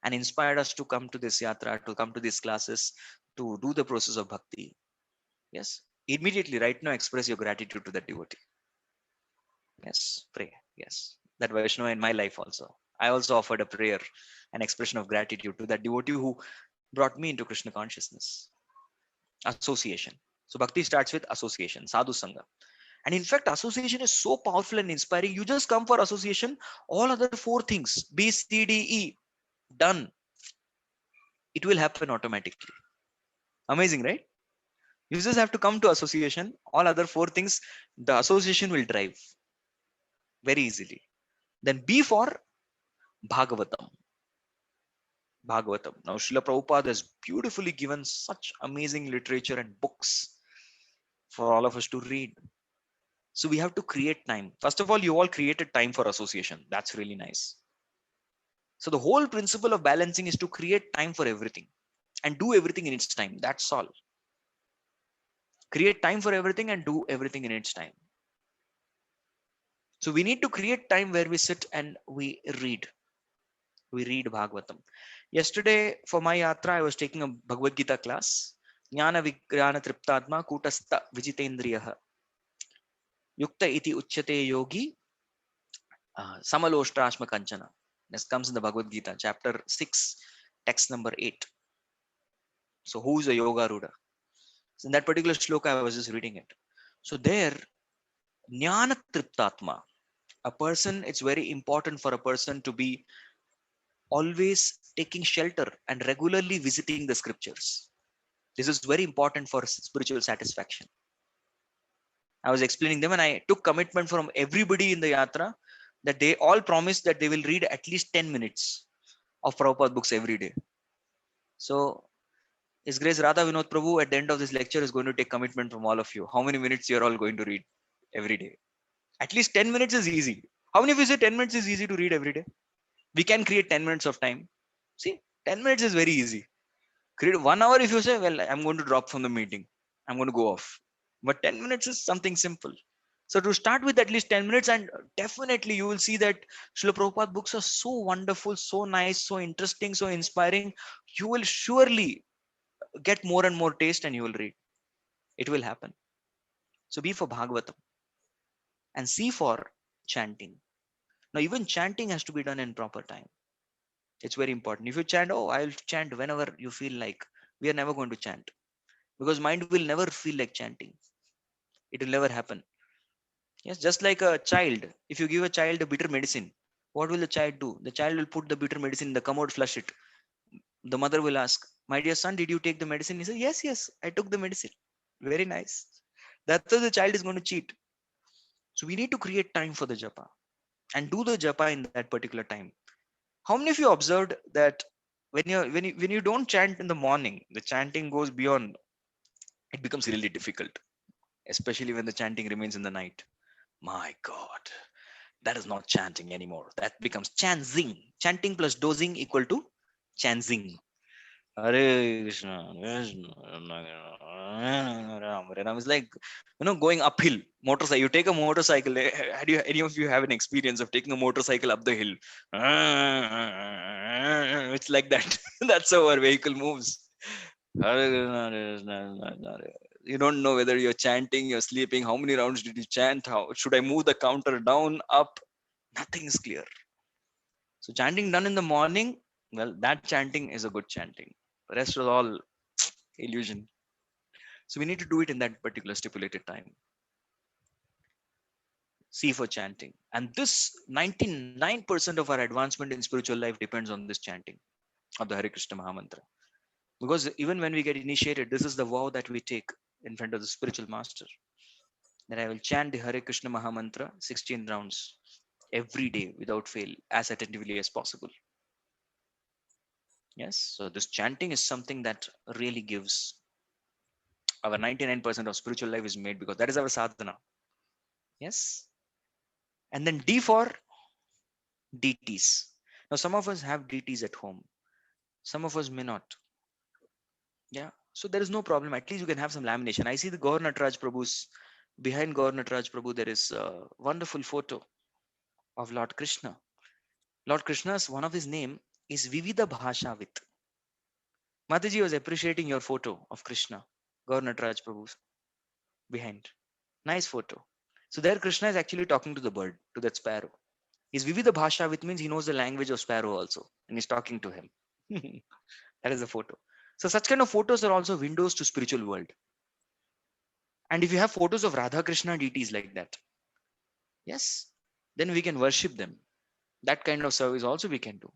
and inspired us to come to this yatra, to come to these classes, to do the process of bhakti. Yes, immediately right now express your gratitude to that devotee. Yes, pray. Yes, that Vaishnava in my life also. I also offered a prayer, an expression of gratitude to that devotee who brought me into Krishna consciousness. Association. So bhakti starts with association, sadhu sangha. And in fact, association is so powerful and inspiring. You just come for association, all other 4 things, B, C, D, E, done. It will happen automatically. Amazing, right? You just have to come to association, all other 4 things, the association will drive very easily. Then B for Bhagavatam. Bhagavatam. Now, Srila Prabhupada has beautifully given such amazing literature and books for all of us to read. So we have to create time. First of all, you all created time for association. That's really nice. So the whole principle of balancing is to create time for everything and do everything in its time. That's all. Create time for everything and do everything in its time. So we need to create time where we sit and we read. We read Bhagavatam. Yesterday for my yatra, I was taking a Bhagavad Gita class. Jnana Vigrana Triptatma Kutastha Vijitendriyaha. Yukta iti uchyate yogi Samaloshrashma Kanchana. This comes in the Bhagavad Gita, chapter 6, text number 8. So who's a yoga ruda? So in that particular shloka, I was just reading it. So there, jnana triptatma, a person, it's very important for a person to be always taking shelter and regularly visiting the scriptures. This is very important for spiritual satisfaction. I was explaining them and I took commitment from everybody in the yatra that they all promised that they will read at least 10 minutes of Prabhupada books every day. So His Grace Radha Vinod Prabhu at the end of this lecture is going to take commitment from all of you. How many minutes you're all going to read every day? At least 10 minutes is easy. How many of you say 10 minutes is easy to read every day? We can create 10 minutes of time. See, 10 minutes is very easy. Create 1 hour if you say, well, I'm going to drop from the meeting. I'm going to go off. But 10 minutes is something simple. So to start with at least 10 minutes, and definitely you will see that Srila Prabhupada books are so wonderful, so nice, so interesting, so inspiring. You will surely get more and more taste and you will read. It will happen. So B for Bhagavatam and C for chanting. Now even chanting has to be done in proper time. It's very important. If you chant, oh, I'll chant whenever you feel like, we are never going to chant because mind will never feel like chanting. It will never happen. Yes, just like a child. If you give a child a bitter medicine, what will the child do? The child will put the bitter medicine in the commode, flush it. The mother will ask, my dear son, did you take the medicine? He says, yes, yes, I took the medicine. Very nice. That's how the child is going to cheat. So we need to create time for the japa and do the japa in that particular time. How many of you observed that when you don't chant in the morning, the chanting goes beyond, it becomes really difficult, especially when the chanting remains in the night. My God, that is not chanting anymore. That becomes chanzing. Chanting plus dozing equal to chanzing. Hare Krishna, Krishna, Ram, Ram is like, going uphill. Motorcycle. You take a motorcycle. Had you any of you have an experience of taking a motorcycle up the hill? It's like that. That's how our vehicle moves. Hare Krishna, Krishna, you don't know whether you're chanting, you're sleeping. How many rounds did you chant? How should I move the counter down, up? Nothing is clear. So chanting done in the morning, well, that chanting is a good chanting. The rest is all illusion. So we need to do it in that particular stipulated time. C for chanting. And this 99% of our advancement in spiritual life depends on this chanting of the Hare Krishna Mahamantra. Because even when we get initiated, this is the vow that we take in front of the spiritual master. That I will chant the Hare Krishna Mahamantra 16 rounds every day without fail, as attentively as possible. Yes, so this chanting is something that really gives. Our 99% of spiritual life is made because that is our sadhana. Yes. And then D for deities. Now, some of us have deities at home. Some of us may not. Yeah. So there is no problem. At least you can have some lamination. I see the Gaur Nataraj Prabhu's, behind Gaur Nataraj Prabhu, there is a wonderful photo of Lord Krishna. Lord Krishna's, one of his name is Vivida Bhashavit. Mataji was appreciating your photo of Krishna, Gaur Nataraj Prabhu's behind. Nice photo. So there Krishna is actually talking to the bird, to that sparrow. He's Vivida Bhasha, which means he knows the language of sparrow also. And he's talking to him. That is the photo. So such kind of photos are also windows to spiritual world. And if you have photos of Radha Krishna deities like that, yes, then we can worship them. That kind of service also we can do.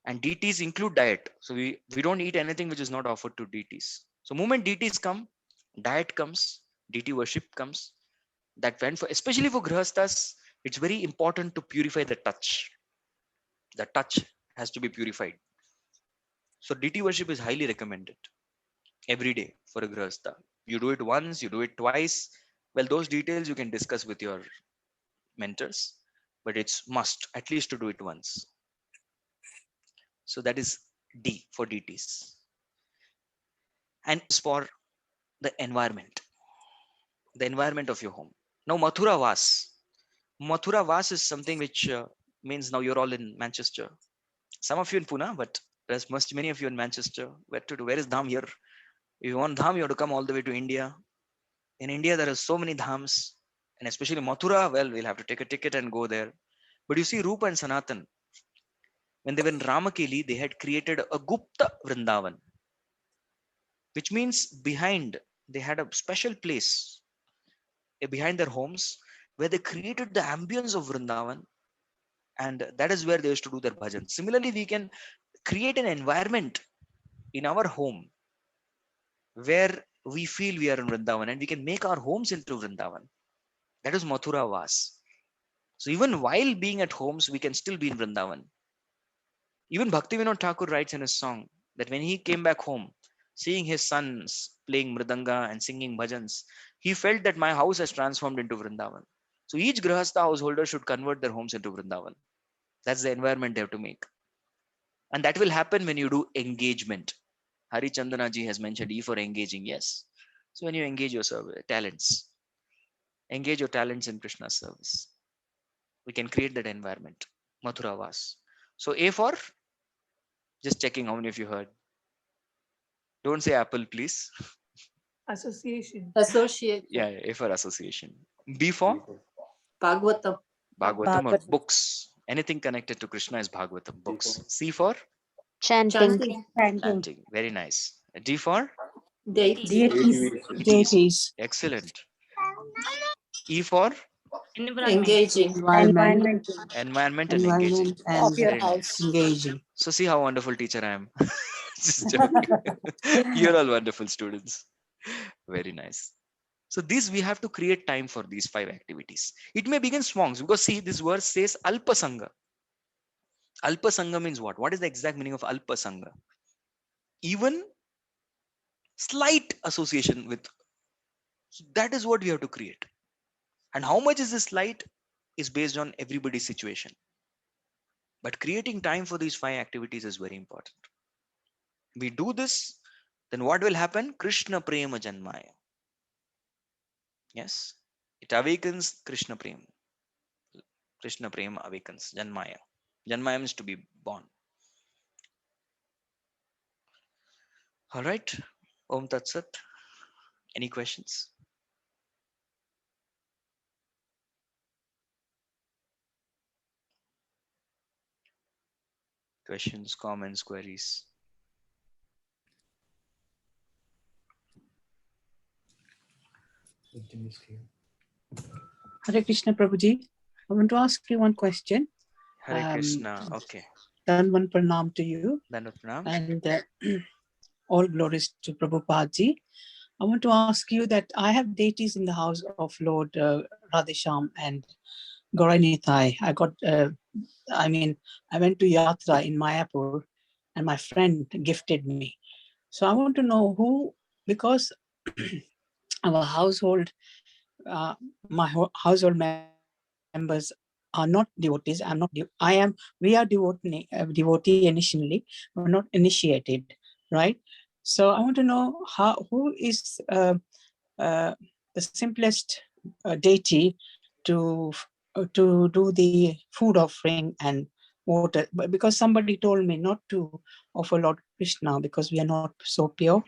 And deities include diet. So we don't eat anything which is not offered to deities. So moment deities come, diet comes, deity worship comes. That when especially for grihasthas, it's very important to purify the touch. The touch has to be purified. So deity worship is highly recommended every day for a grihastha. You do it once, you do it twice. Well, those details you can discuss with your mentors, but it's must at least to do it once. So that is D for deities. And for the environment of your home. Now Mathura Vas. Mathura Vas is something which means now you're all in Manchester. Some of you in Pune, but there's many of you in Manchester. Where to do? Where is Dham here? If you want Dham, you have to come all the way to India. In India, there are so many Dhams, and especially Mathura. Well, we'll have to take a ticket and go there. But you see, Rupa and Sanatan, when they were in Ramakeli, they had created a Gupta Vrindavan, which means behind, they had a special place behind their homes where they created the ambience of Vrindavan, and that is where they used to do their bhajan. Similarly, we can create an environment in our home where we feel we are in Vrindavan, and we can make our homes into Vrindavan. That is Mathura Vas. So even while being at homes, we can still be in Vrindavan. Even Bhaktivinoda Thakur writes in his song that when he came back home, seeing his sons playing mridanga and singing bhajans, he felt that my house has transformed into Vrindavan. So each Grahastha householder should convert their homes into Vrindavan. That's the environment they have to make. And that will happen when you do engagement. Hari Chandana ji has mentioned E for engaging. Yes. So when you engage your talents, engage your talents in Krishna's service, we can create that environment. Mathura Vas. So A for, just checking how many of you heard. Don't say apple, please. Association. Associate. Yeah, A for association. B for Bhagavatam. Bhagavatam or Bhagavatam. books. Anything connected to Krishna is Bhagavatam, books. C for Chanting. Chanting. chanting. Very nice. D for Deity. Deities. deities. Excellent. E for Engaging. Environment. environment and engaging. Environment and Very nice. engaging. So see how wonderful teacher I am. Just joking. You're all wonderful students. Very nice. So these we have to create time for these 5 activities. It may begin small because see this verse says Alpa Sangha. Alpa Sangha means what? What is the exact meaning of Alpa Sangha? Even slight association with. So that is what we have to create. And how much is this slight is based on everybody's situation. But creating time for these 5 activities is very important. We do this, then what will happen? Krishna Prema Janmaya. Yes, it awakens Krishna Prema. Krishna Prema awakens Janmaya. Janmaya means to be born. All right. Om Tat Sat. Any questions? Questions, comments, queries? Hare Krishna Prabhuji. I want to ask you one question. Hare Krishna. Okay. Danvan Pranam to you. Dandavat Pranam. And all glories to Prabhupada ji. I want to ask you that I have deities in the house of Lord Radhesham and Gaura Nitai. I went to Yatra in Mayapur and my friend gifted me. So I want to know who, because our household, household members are not devotees. We are devotee initially, but not initiated, right? So I want to know who is the simplest deity to do the food offering and water, but because somebody told me not to offer Lord Krishna because we are not so pure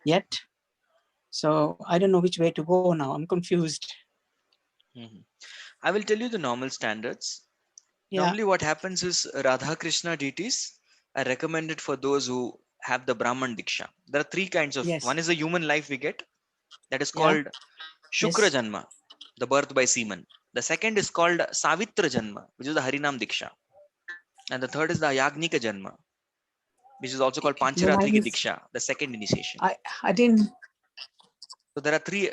yet. So I don't know which way to go now. I'm confused. I will tell you the normal standards. Yeah. Normally what happens is Radha Krishna deities are recommended for those who have the Brahman Diksha. There are 3 kinds of, Yes. one is the human life we get, that is Yeah. called Shukra Yes. Janma, the birth by semen. The second is called Savitra Janma, which is the Harinam Diksha. And the third is the Yagnika Janma, which is also called Pancharatrika Diksha, the second initiation. I didn't. So there are 3.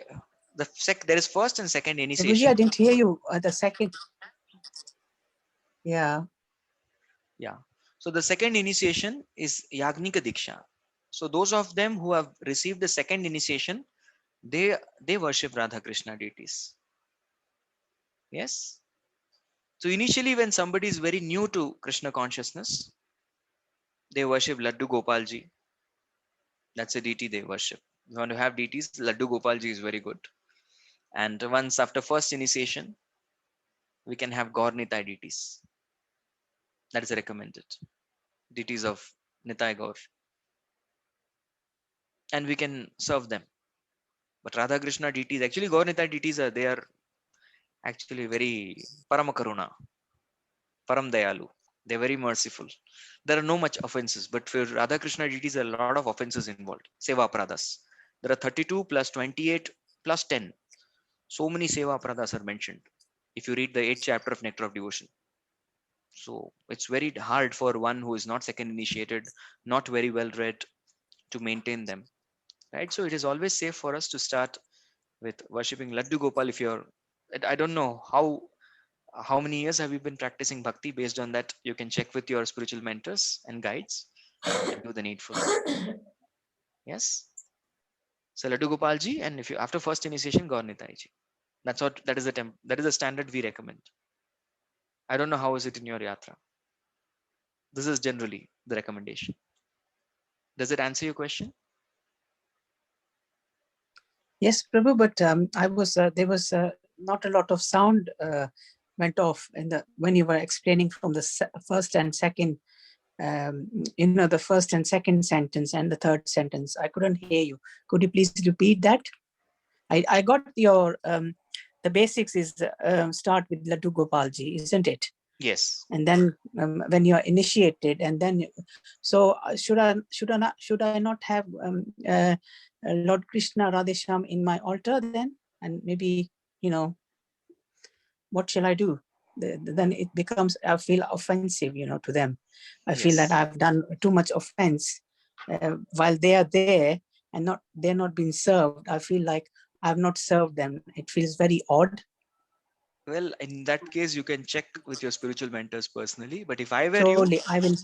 There is first and second Prabhuji, I initiation. didn't hear you. The second. Yeah. Yeah. So the second initiation is Yagnika Diksha. So those of them who have received the second initiation, they worship Radha Krishna deities. Yes. So initially when somebody is very new to Krishna consciousness, they worship Laddu Gopalji. That's a deity they worship. If you want to have deities, Laddu Gopalji is very good. And once after first initiation, we can have Gaur Nitai deities. That is recommended. Deities of Nitai Gaur. And we can serve them. But Radha Krishna deities, actually Gaur Nitai deities they are actually very Paramakaruna. Param Dayalu. They're very merciful. There are no much offenses, but for Radha Krishna deities, there are a lot of offenses involved. Seva Pradas. There are 32 plus 28 plus 10. So many Seva Pradas are mentioned if you read the 8th chapter of Nectar of Devotion. So it's very hard for one who is not second initiated, not very well read, to maintain them. Right? So it is always safe for us to start with worshipping Laddu Gopal. If you're, I don't know how many years have you been practicing bhakti. Based on that, you can check with your spiritual mentors and guides and do the needful. Yes. So Laddu Gopal ji, and if you after first initiation, Gaur Nitai ji. That is the standard we recommend. I don't know how is it in your yatra. This is generally the recommendation. Does it answer your question? Yes, Prabhu, but I was there was not a lot of sound went off in the when you were explaining from the first and second, the first and second sentence and the third sentence. I couldn't hear you. Could you please repeat that? I got your the basics is start with Laddu Gopalji, isn't it? Yes. And then when you are initiated, and then so should I not have Lord Krishna Radhesham in my altar then? And maybe, what shall I do? Then it becomes, I feel offensive, to them. I feel that I've done too much offense while they are there and they're not being served. I feel like I've not served them. It feels very odd. Well, in that case, you can check with your spiritual mentors personally. But if I were Totally, I will.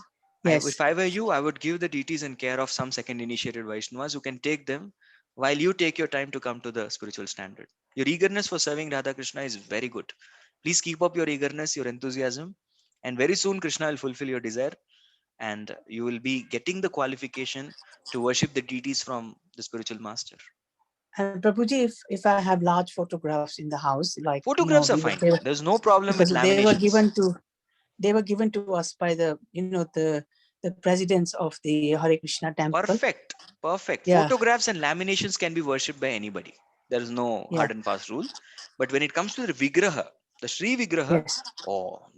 Yes. if I were you, I would give the deities in care of some second initiated Vaishnavas who can take them while you take your time to come to the spiritual standard. Your eagerness for serving Radha Krishna is very good. Please keep up your eagerness, your enthusiasm, and very soon Krishna will fulfill your desire, and you will be getting the qualification to worship the deities from the spiritual master. And Prabhuji, if I have large photographs in the house, like Photographs are fine. There's no problem with because laminations. they were given to us by the the presidents of the Hare Krishna temple. Perfect. Yeah. Photographs and laminations can be worshipped by anybody. There is no hard and fast rule. But when it comes to the Vigraha, the Sri Vigraha,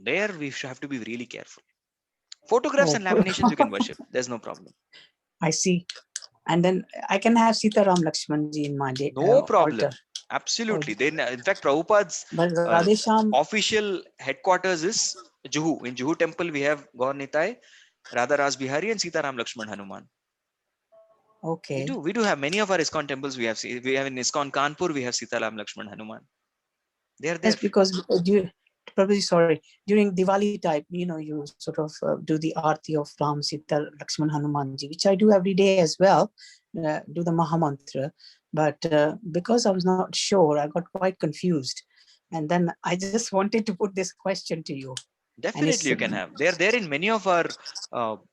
there we have to be really careful. Photographs and laminations you can worship. There's no problem. I see. And then I can have Sita Ram Lakshmanji in my No problem. altar. Absolutely. Then, in fact, Prabhupada's official headquarters is Juhu. In Juhu temple, we have Gaur Nitai, Radha Ras Bihari, and Sita Ram Lakshman Hanuman. Okay. We do have many of our ISKCON temples. We have in ISKCON Kanpur, we have Sita Ram Lakshman Hanuman. They are there. Yes, because probably during Diwali type, you sort of do the Aarti of Ram, Sita, Lakshman, Hanumanji, which I do every day as well, do the Mahamantra. But because I was not sure, I got quite confused. And then I just wanted to put this question to you. Definitely you can have. They are there in many of our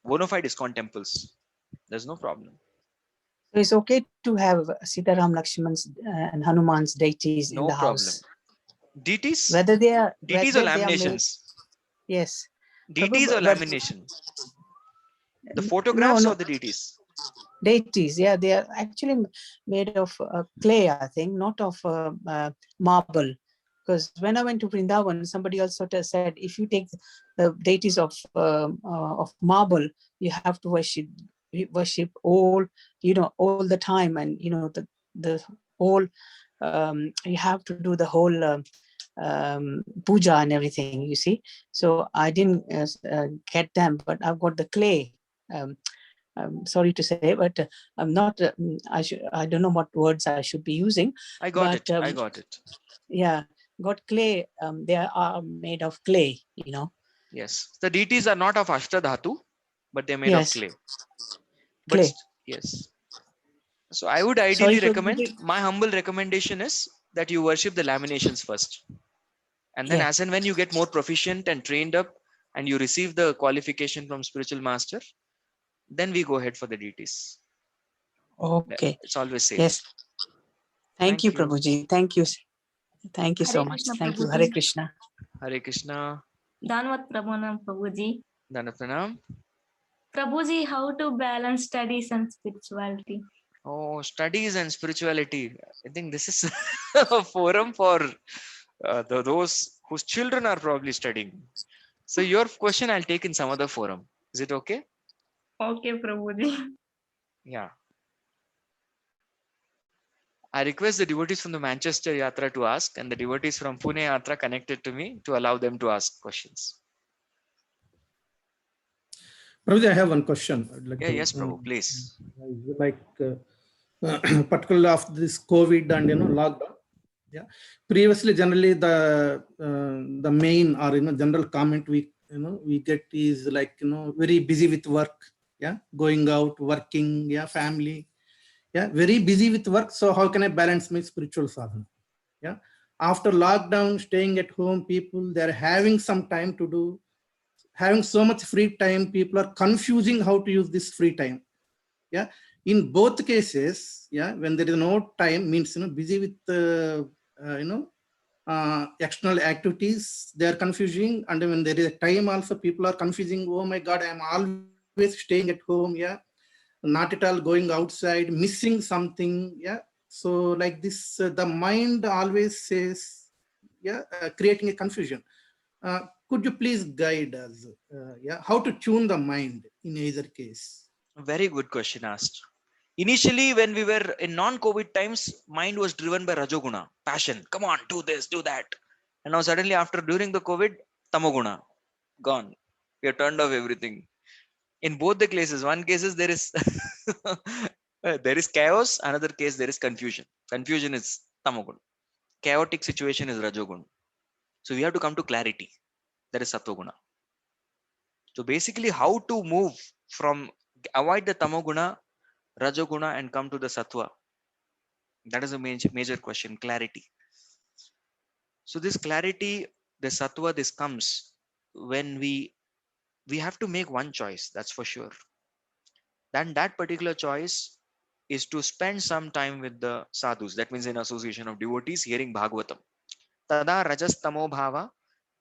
bona fide ISKCON temples. There's no problem. So it's okay to have Sita, Ram, Lakshman's and Hanuman's deities in the house. Deities? Whether they are deities or laminations? Yes. Deities or lamination? The photographs or the deities? Deities, yeah, they are actually made of clay, I think, not of marble. Because when I went to Vrindavan, somebody else sort of said, if you take the deities of marble, you have to worship all the time, and the whole you have to do the whole puja and everything, you see. So I didn't get them, but I've got the clay. I'm sorry to say, but I'm not. I don't know what words I should be using. I got it. Yeah, got clay. They are made of clay. Yes, the deities are not of Ashtadhatu, but they're made of clay. Clay. Yes. So I would ideally recommend. My humble recommendation is that you worship the laminations first, and then as and when you get more proficient and trained up, and you receive the qualification from spiritual master, then we go ahead for the deities. Okay. It's always safe. Yes. Thank you, Prabhuji. Thank you. Thank you so much. Thank you. Hare Krishna. Hare Krishna. Danvat Pranam, Prabhuji. Danvat Pranam. Prabhuji, how to balance studies and spirituality? Oh, studies and spirituality. I think this is a forum for those whose children are probably studying. So your question I'll take in some other forum. Is it okay? Okay, Prabhuji. Yeah. I request the devotees from the Manchester Yatra to ask, and the devotees from Pune Yatra connected to me to allow them to ask questions. Prabhuji, I have one question. I'd like Yeah, to, yes, Prabhu, please. like particularly of this COVID and lockdown. Yeah, previously generally the main or general comment we get is like very busy with work. Yeah, going out, working. Yeah, family. Yeah, very busy with work. So how can I balance my spiritual sadhana? Yeah, after lockdown, staying at home, people they're having some time to do. Having so much free time, people are confusing how to use this free time. Yeah, in both cases, yeah, when there is no time means busy with external activities, they are confusing, and when there is a time also people are confusing. Oh my God, I am always staying at home. Yeah, not at all going outside, missing something. Yeah, so like this, the mind always says, yeah, creating a confusion. Could you please guide us? Yeah, how to tune the mind in either case? Very good question asked. Initially, when we were in non-COVID times, mind was driven by Rajoguna, passion. Come on, do this, do that. And now suddenly during the COVID, Tamoguna, gone. We have turned off everything. In both the cases, one cases there is there is chaos, another case there is confusion. Confusion is Tamoguna. Chaotic situation is Rajoguna. So we have to come to clarity. That is Sattva-guna. So basically, how to move from avoid the Tamoguna, Rajoguna, and come to the Sattva? That is a major question. Clarity. So this clarity, the Sattva, this comes when we have to make one choice. That's for sure. Then that particular choice is to spend some time with the sadhus. That means in association of devotees, hearing Bhagavatam. Tada rajas tamo bhava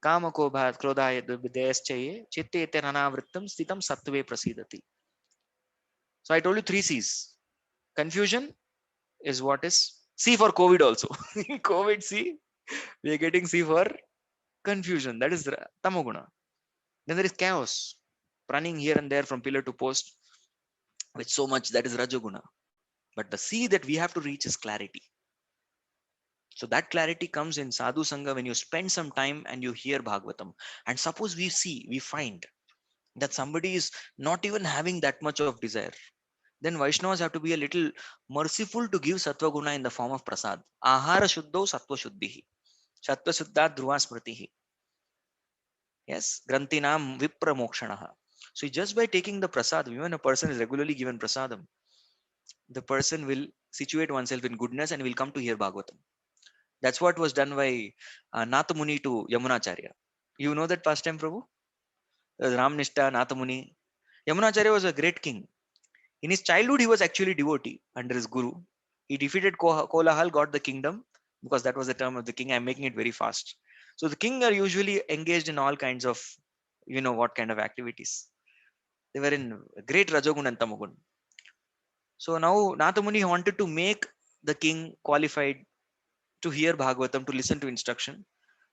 kamako krodaya vidayaschaye chitte anavrittam stitam sattve prasidati. So I told you 3 C's. Confusion is what is C for COVID also. COVID C, we are getting C for confusion. That is Tamoguna. Then there is chaos, running here and there from pillar to post with so much, that is Rajoguna. But the C that we have to reach is clarity. So that clarity comes in Sadhu Sangha when you spend some time and you hear Bhagavatam. And suppose we find that somebody is not even having that much of desire. Then Vaishnavas have to be a little merciful to give Sattva Guna in the form of prasad. Ahara Shuddho Sattva Shuddhihi. Sattva Shuddha Dhruva Smritihi. Yes, Grantinam Vipra Mokshanaha. So just by taking the prasad, when a person is regularly given prasadam, the person will situate oneself in goodness and will come to hear Bhagavatam. That's what was done by Natha Muni to Yamunacharya. You know that pastime, Prabhu? Ramnishta, Natha Muni. Yamunacharya was a great king. In his childhood, he was actually devotee under his guru. He defeated Kolahal, got the kingdom, because that was the term of the king. I'm making it very fast. So the king are usually engaged in all kinds of, what kind of activities. They were in great Rajogun and Tamogun. So now Natha Muni wanted to make the king qualified to hear Bhagavatam, to listen to instruction.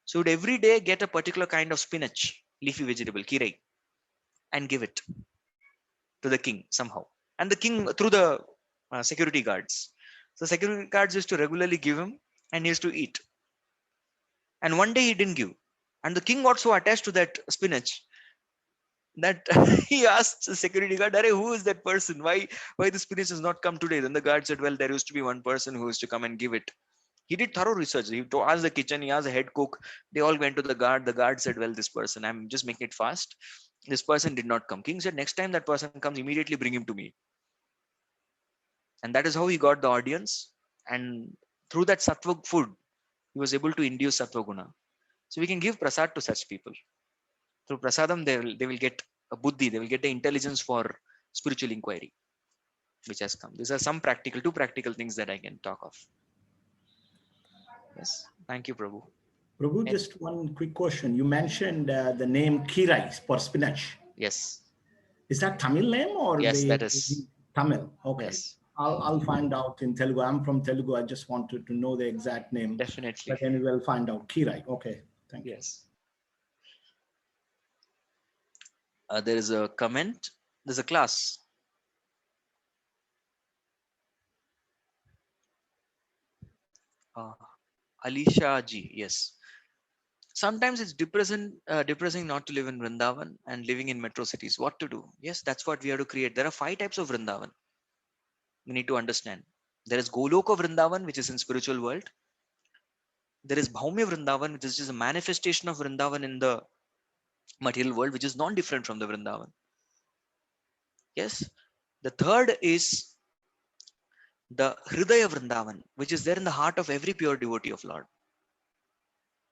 So would every day get a particular kind of spinach, leafy vegetable, kirai, and give it to the king somehow. And the king, through the security guards. So security guards used to regularly give him, and he used to eat. And one day he didn't give. And the king got so attached to that spinach that he asked the security guard, who is that person? Why the spinach has not come today? Then the guard said, well, there used to be one person who used to come and give it. He did thorough research. He asked the kitchen, he asked the head cook. They all went to the guard. The guard said, well, this person, I'm just making it fast. This person did not come. King said, next time that person comes, immediately bring him to me. And that is how he got the audience. And through that sattva food, he was able to induce sattva guna. So we can give prasad to such people. Through prasadam, they will get a buddhi, they will get the intelligence for spiritual inquiry, which has come. These are some two practical things that I can talk of. Yes, thank you, Prabhu. Prabhu, just one quick question. You mentioned the name kirai for spinach. Yes. Is that Tamil name or? Yes, that is Tamil. Okay. Yes. I'll find out in Telugu. I'm from Telugu. I just wanted to know the exact name. Definitely. But then we'll find out. Kirai. Okay. Thank you. Yes. There is a comment. There's a class. Uh, Alisha G. Yes. Sometimes it's depressing not to live in Vrindavan and living in metro cities. What to do? Yes, that's what we have to create. There are 5 types of Vrindavan. We need to understand. There is Goloka Vrindavan, which is in spiritual world. There is Bhaumya Vrindavan, which is just a manifestation of Vrindavan in the material world, which is non different from the Vrindavan. Yes. The third is the Hridaya Vrindavan, which is there in the heart of every pure devotee of Lord.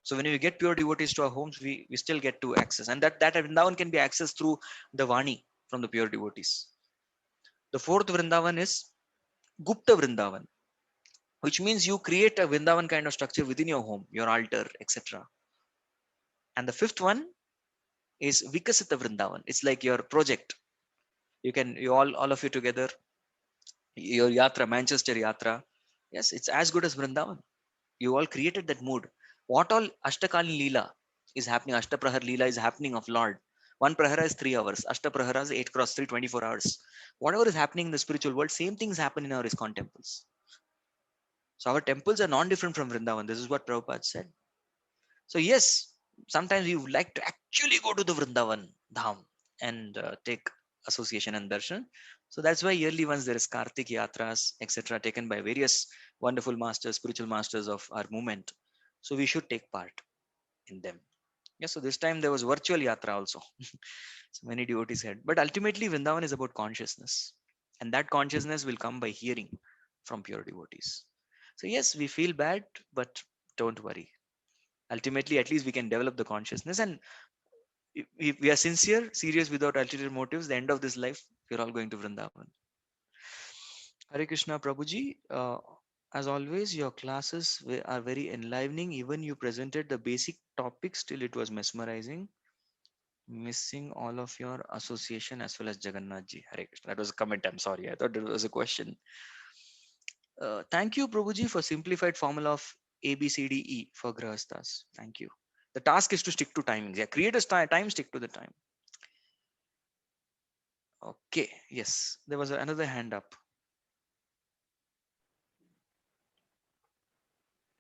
So when we get pure devotees to our homes, we still get to access. And that Vrindavan can be accessed through the Vani from the pure devotees. The fourth Vrindavan is Gupta Vrindavan, which means you create a Vrindavan kind of structure within your home, your altar, etc. And the fifth one is Vikasita Vrindavan. It's like your project. You all of you together, your Yatra, Manchester Yatra. Yes, it's as good as Vrindavan. You all created that mood. What all Ashtakalin Leela is happening, Ashtaprahar Leela is happening of Lord. One Prahara is 3 hours, Ashtaprahara is 8 cross 3, 24 hours. Whatever is happening in the spiritual world, same things happen in our ISKCON temples. So our temples are non-different from Vrindavan. This is what Prabhupada said. So yes, sometimes we would like to actually go to the Vrindavan Dham and take association and darshan. So that's why yearly once there is Kartik Yatras, etc., taken by various wonderful masters, spiritual masters of our movement. So we should take part in them. Yeah, so this time there was virtual Yatra also. So many devotees had. But ultimately, Vrindavan is about consciousness. And that consciousness will come by hearing from pure devotees. So yes, we feel bad, but don't worry. Ultimately, at least we can develop the consciousness. And if we are sincere, serious without ulterior motives, the end of this life, we're all going to Vrindavan. Hare Krishna Prabhuji, as always, your classes are very enlivening. Even you presented the basic topics, still it was mesmerizing. Missing all of your association as well as Jagannath ji. Hare Krishna. That was a comment. I'm sorry. I thought it was a question. Thank you, Prabhuji, for simplified formula of A, B, C, D, E for Grahasthas. Thank you. The task is to stick to timings. Yeah, create a time, stick to the time. Okay. Yes, there was another hand up.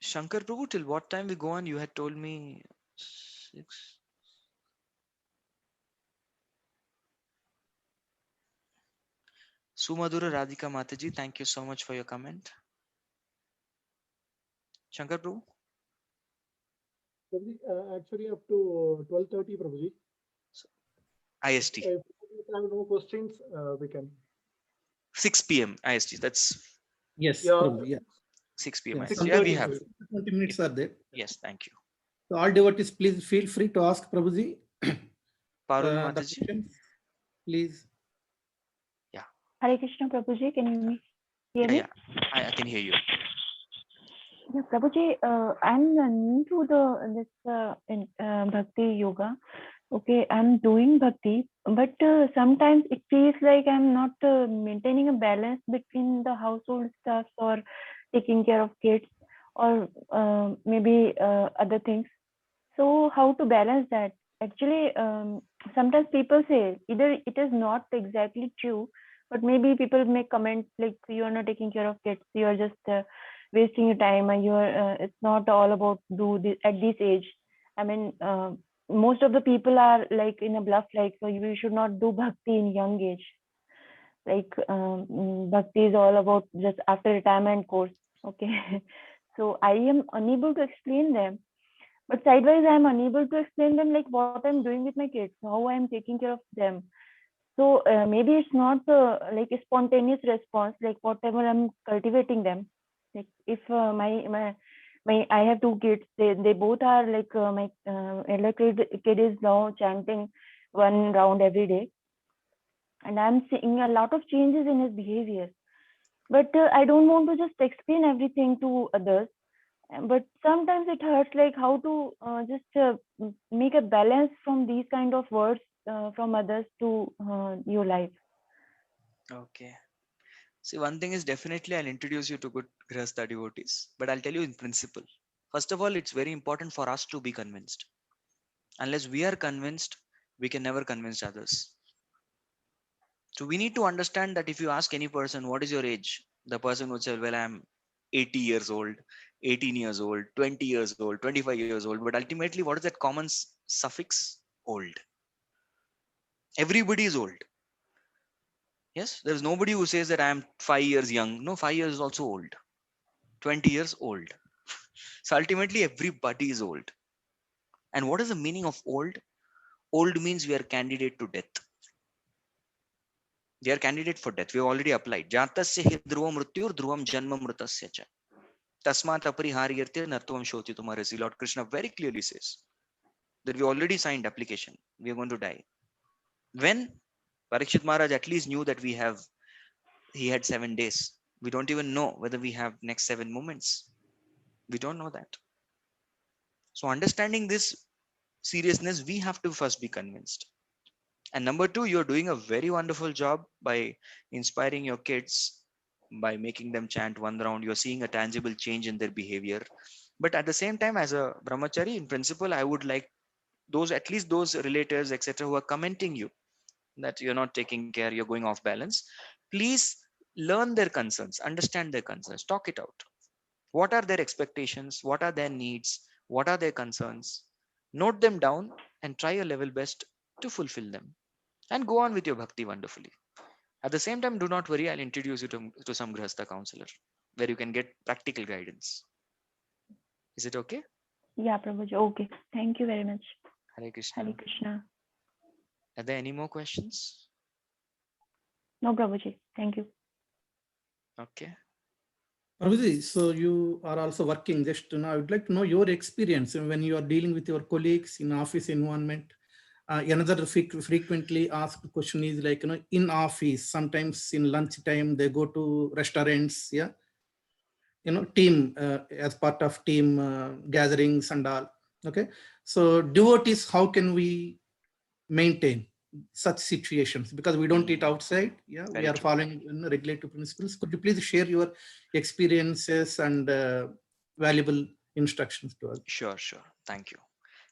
Shankar Prabhu, till what time we go on? You had told me 6. Sumadura Radhika Mataji, thank you so much for your comment. Shankar Prabhu? Prabhuji, actually up to 12:30, Prabhuji. IST. If you have no questions, we can. 6 p.m. IST. That's Yes, Yeah. Prabhu, yeah. 6 p.m. Yeah, IST. some Yeah, we have. 20 minutes are there. Yes, thank you. So all devotees, please feel free to ask Prabhuji. Parul The Mataji. questions, please. Hare Krishna, Prabhuji, can you hear me? Yeah, I can hear you. Yeah, Prabhuji, I'm new to this bhakti yoga. Okay, I'm doing bhakti, but sometimes it feels like I'm not maintaining a balance between the household stuff or taking care of kids or maybe other things. So how to balance that? Actually, sometimes people say either it is not exactly true, but maybe people make comments like you are not taking care of kids, you are just wasting your time, and you are. It's not all about do this at this age. I mean, most of the people are like in a bluff, like so you should not do bhakti in young age. Like bhakti is all about just after retirement course. Okay, so I am unable to explain them, but sidewise I'm unable to explain them like what I'm doing with my kids, how I'm taking care of them. So maybe it's not like a spontaneous response, like whatever I'm cultivating them. Like if my I have 2 kids, they both are like my elder kid is now chanting 1 round every day, and I'm seeing a lot of changes in his behavior. But I don't want to just explain everything to others. But sometimes it hurts, like how to just make a balance from these kind of words from others to your life. Okay. See, one thing is definitely I'll introduce you to good Grihastha devotees, but I'll tell you in principle. First of all, it's very important for us to be convinced. Unless we are convinced, We can never convince others. So we need to understand that if you ask any person, what is your age? The person would say, well, I'm 80 years old, 18 years old, 20 years old, 25 years old. But ultimately, what is that common suffix? Old. Everybody is old. Yes, there's nobody who says that I'm 5 years young. No, 5 years is also old. 20 years old. So ultimately, everybody is old. And what is the meaning of old? Old means we are candidate to death. We are candidate for death. We have already applied. Jatasya hi dhruvam mrityur dhruvam janma mritasya cha. Tasmat apariharyartya nartvam shoti tumarasi. Lord Krishna very clearly says that we already signed application. We are going to die. When Parikshit Maharaj at least knew that he had 7 days. We don't even know whether we have next 7 moments. We don't know that. So understanding this seriousness, we have to first be convinced. And number two, you're doing a very wonderful job by inspiring your kids, by making them chant one round. You're seeing a tangible change in their behavior. But at the same time, as a brahmachari, in principle, I would like those, at least those relatives, etc., who are commenting you that you're not taking care, you're going off balance. Please learn their concerns, understand their concerns, talk it out. What are their expectations? What are their needs? What are their concerns? Note them down and try your level best to fulfill them. And go on with your bhakti wonderfully. At the same time, do not worry, I'll introduce you to some grihastha counselor where you can get practical guidance. Is it okay? Yeah, Prabhuji. Okay. Thank you very much. Hare Krishna. Hare Krishna. Are there any more questions? No, Prabhuji. Thank you. Okay. Prabhuji, so you are also working. Just I would like to know your experience when you are dealing with your colleagues in office environment. Another frequently asked question is like, in office, sometimes in lunch time, they go to restaurants, yeah, team as part of team gatherings and all. Okay. So devotees, how can we maintain such situations? Because we don't eat outside. Yeah, Very we are true. following regulative principles. Could you please share your experiences and valuable instructions to us? Sure. Thank you.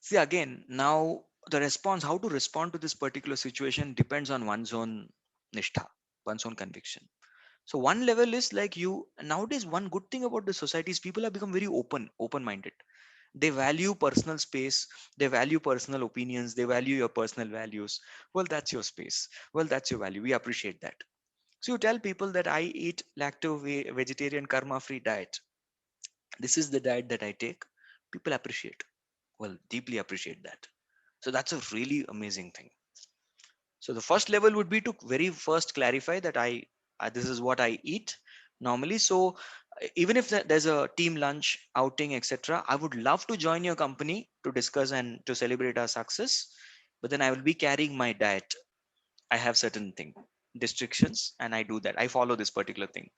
See, again, now the response, how to respond to this particular situation depends on one's own nishtha, one's own conviction. So one level is like nowadays, one good thing about the society is people have become very open-minded. They value personal space, they value personal opinions, they value your personal values. Well, that's your space. Well, that's your value. We appreciate that. So you tell people that I eat vegetarian karma-free diet. This is the diet that I take. People appreciate. Well, deeply appreciate that. So that's a really amazing thing. So the first level would be to very first clarify that this is what I eat normally. So even if there's a team lunch outing, etc., I would love to join your company to discuss and to celebrate our success. But then I will be carrying my diet. I have certain restrictions, and I do that. I follow this particular thing.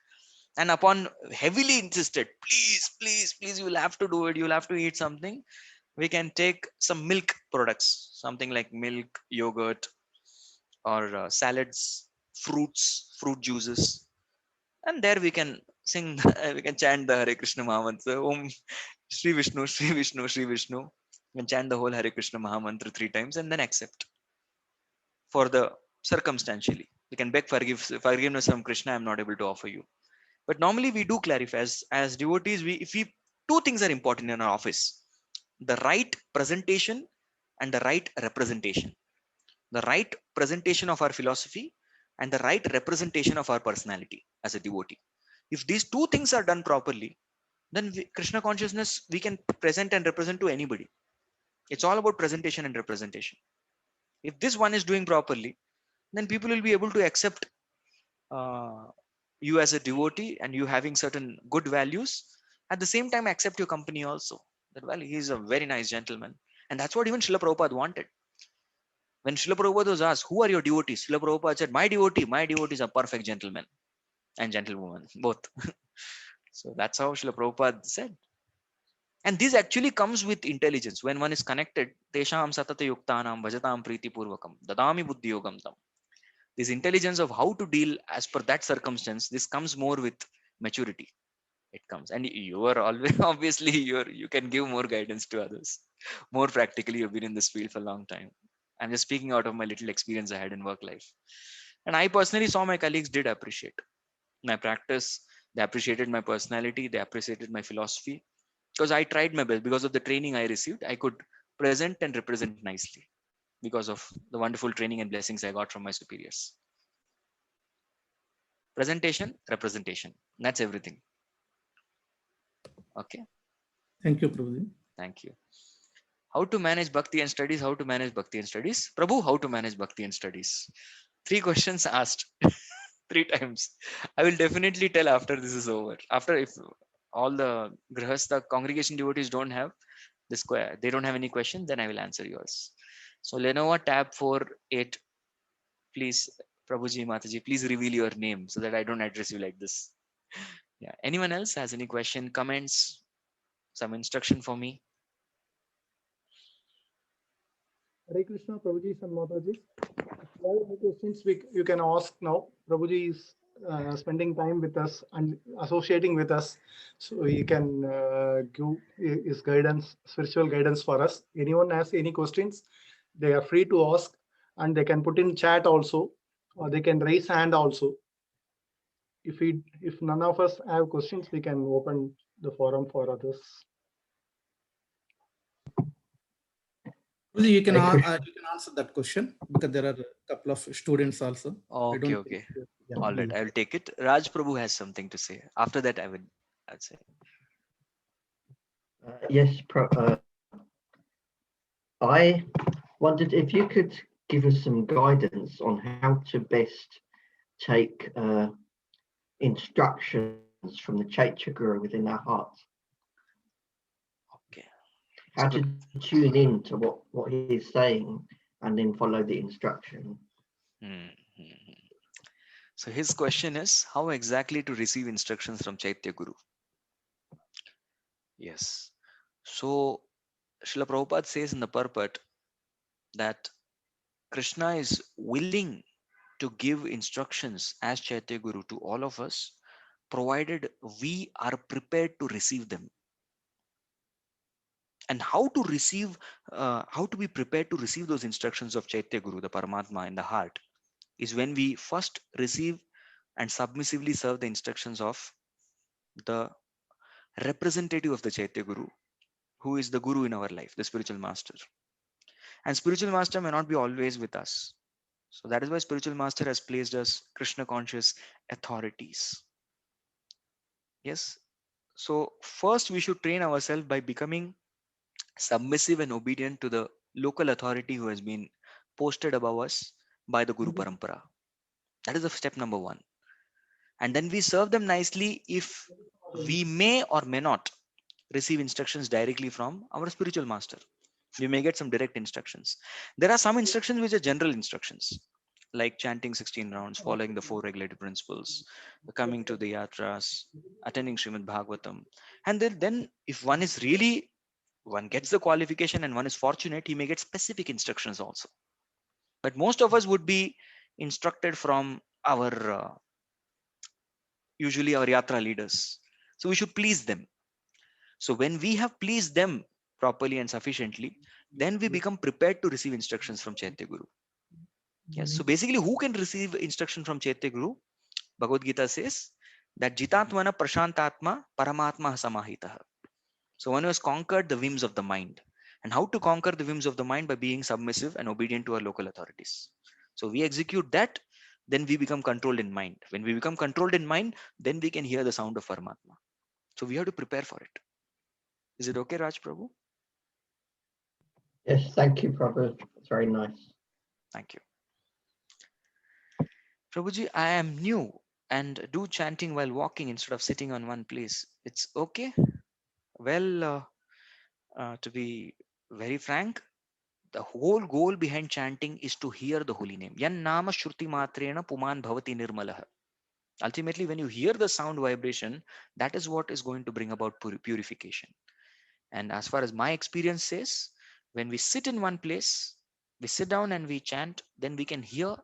And upon heavily insisted, please, you will have to do it. You'll have to eat something. We can take some milk products, something like milk, yogurt, or salads, fruit juices, and there we can sing, we can chant the Hare Krishna Mahamantra, Om Shri Vishnu, Shri Vishnu, Shri Vishnu. We can chant the whole Hare Krishna Mahamantra 3 times and then accept for the circumstantially. We can beg forgiveness from Krishna. I'm not able to offer you. But normally we do clarify as devotees, two things are important in our office: the right presentation and the right representation. The right presentation of our philosophy and the right representation of our personality as a devotee. If these two things are done properly, then Krishna consciousness we can present and represent to anybody. It's all about presentation and representation. If this one is doing properly, then people will be able to accept you as a devotee and you having certain good values. At the same time, accept your company also. That, well, he's a very nice gentleman. And that's what even Srila Prabhupada wanted. When Srila Prabhupada was asked, who are your devotees? Srila Prabhupada said, my devotees are perfect gentlemen and gentlewomen, both. So that's how Srila Prabhupada said. And this actually comes with intelligence. When one is connected, Tesham satata yuktanam bhajatam priti purvakam dadami buddhi yogam tam. This intelligence of how to deal as per that circumstance, this comes more with maturity. It comes. And you are always, obviously, you can give more guidance to others. More practically, you've been in this field for a long time. I'm just speaking out of my little experience I had in work life. And I personally saw my colleagues did appreciate my practice. They appreciated my personality. They appreciated my philosophy because I tried my best. Because of the training I received, I could present and represent nicely because of the wonderful training and blessings I got from my superiors. Presentation, representation. That's everything. Okay. Thank you, Prabhuji. Thank you. How to manage bhakti and studies? How to manage bhakti and studies? Prabhu, how to manage bhakti and studies? 3 questions asked 3 times. I will definitely tell after this is over. After, if all the grihastha congregation devotees don't have this, they don't have any question, then I will answer yours. So Lenovo tab 48, please, Prabhuji, Mataji, please reveal your name so that I don't address you like this. Yeah. Anyone else has any question, comments, some instruction for me? Hare Krishna, Prabhuji and Mataji. If you have any questions, you can ask now. Prabhuji is spending time with us and associating with us, so he can give his guidance, spiritual guidance for us. Anyone has any questions, they are free to ask, and they can put in chat also, or they can raise hand also. If none of us have questions, we can open the forum for others. You can answer that question because there are a couple of students also. Okay, okay. All right, I will take it. Raj Prabhu has something to say. After that, I'd say. Yes, I wondered if you could give us some guidance on how to best take instructions from the Chaitya Guru within our hearts. Okay. How to tune in to what he is saying and then follow the instruction. So his question is how exactly to receive instructions from Chaitya Guru. Yes. So Srila Prabhupada says in the purport that Krishna is willing to give instructions as Chaitya Guru to all of us, provided we are prepared to receive them. And how to receive, how to be prepared to receive those instructions of Chaitya Guru, the Paramatma in the heart, is when we first receive and submissively serve the instructions of the representative of the Chaitya Guru, who is the Guru in our life, the spiritual master. And spiritual master may not be always with us. So that is why spiritual master has placed us Krishna conscious authorities. Yes. So first we should train ourselves by becoming submissive and obedient to the local authority who has been posted above us by the Guru Parampara. That is the step number 1. And then we serve them nicely if we may or may not receive instructions directly from our spiritual master. We may get some direct instructions. There are some instructions which are general instructions, like chanting 16 rounds, following the 4 regulative principles, coming to the yatras, attending Srimad Bhagavatam. And then if one is really, one gets the qualification and one is fortunate, he may get specific instructions also. But most of us would be instructed from our, usually our yatra leaders. So we should please them. So when we have pleased them properly and sufficiently, then we become prepared to receive instructions from Chaitya Guru. Yes. So basically, who can receive instruction from Chaitya Guru? Bhagavad Gita says that Jitatmana Prashantatma Paramatma Samahitaha. So one who has conquered the whims of the mind. And how to conquer the whims of the mind? By being submissive and obedient to our local authorities. So we execute that, then we become controlled in mind. When we become controlled in mind, then we can hear the sound of Paramatma. So we have to prepare for it. Is it okay, Raj Prabhu? Yes, thank you, Prabhu. It's very nice. Thank you. Prabhuji, I am new and do chanting while walking instead of sitting on one place. It's okay? Well, to be very frank, the whole goal behind chanting is to hear the holy name. Yan nama shruti matrena puman bhavati nirmalah. Ultimately, when you hear the sound vibration, that is what is going to bring about purification. And as far as my experience says, when we sit in one place, we sit down and we chant, then we can hear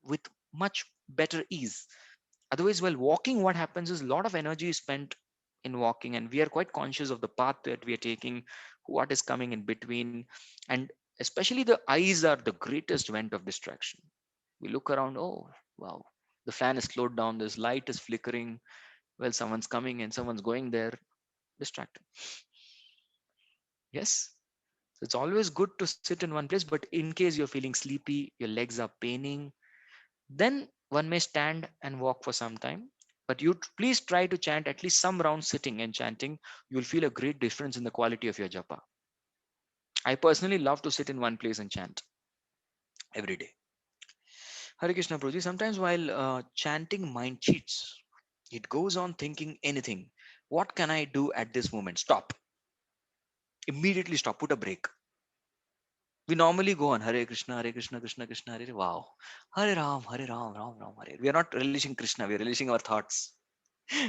with much better ease. Otherwise, while walking, what happens is a lot of energy is spent in walking, and we are quite conscious of the path that we are taking, what is coming in between. And Especially the eyes are the greatest vent of distraction. We look around, oh, wow, the fan is slowed down, this light is flickering. Well, someone's coming and someone's going there, distracted. Yes. So it's always good to sit in one place, but in case you're feeling sleepy, your legs are paining, then one may stand and walk for some time. But you please try to chant at least some rounds sitting and chanting. You'll feel a great difference in the quality of your japa. I personally love to sit in one place and chant every day. Hare Krishna Prabhuji, sometimes while chanting, mind cheats. It goes on thinking anything. What can I do at this moment? Stop. Immediately stop. Put a break. We normally go on Hare Krishna, Krishna Krishna, Hare. Wow. Hare Ram, Ram Ram, Hare. We are not relishing Krishna. We are relishing our thoughts.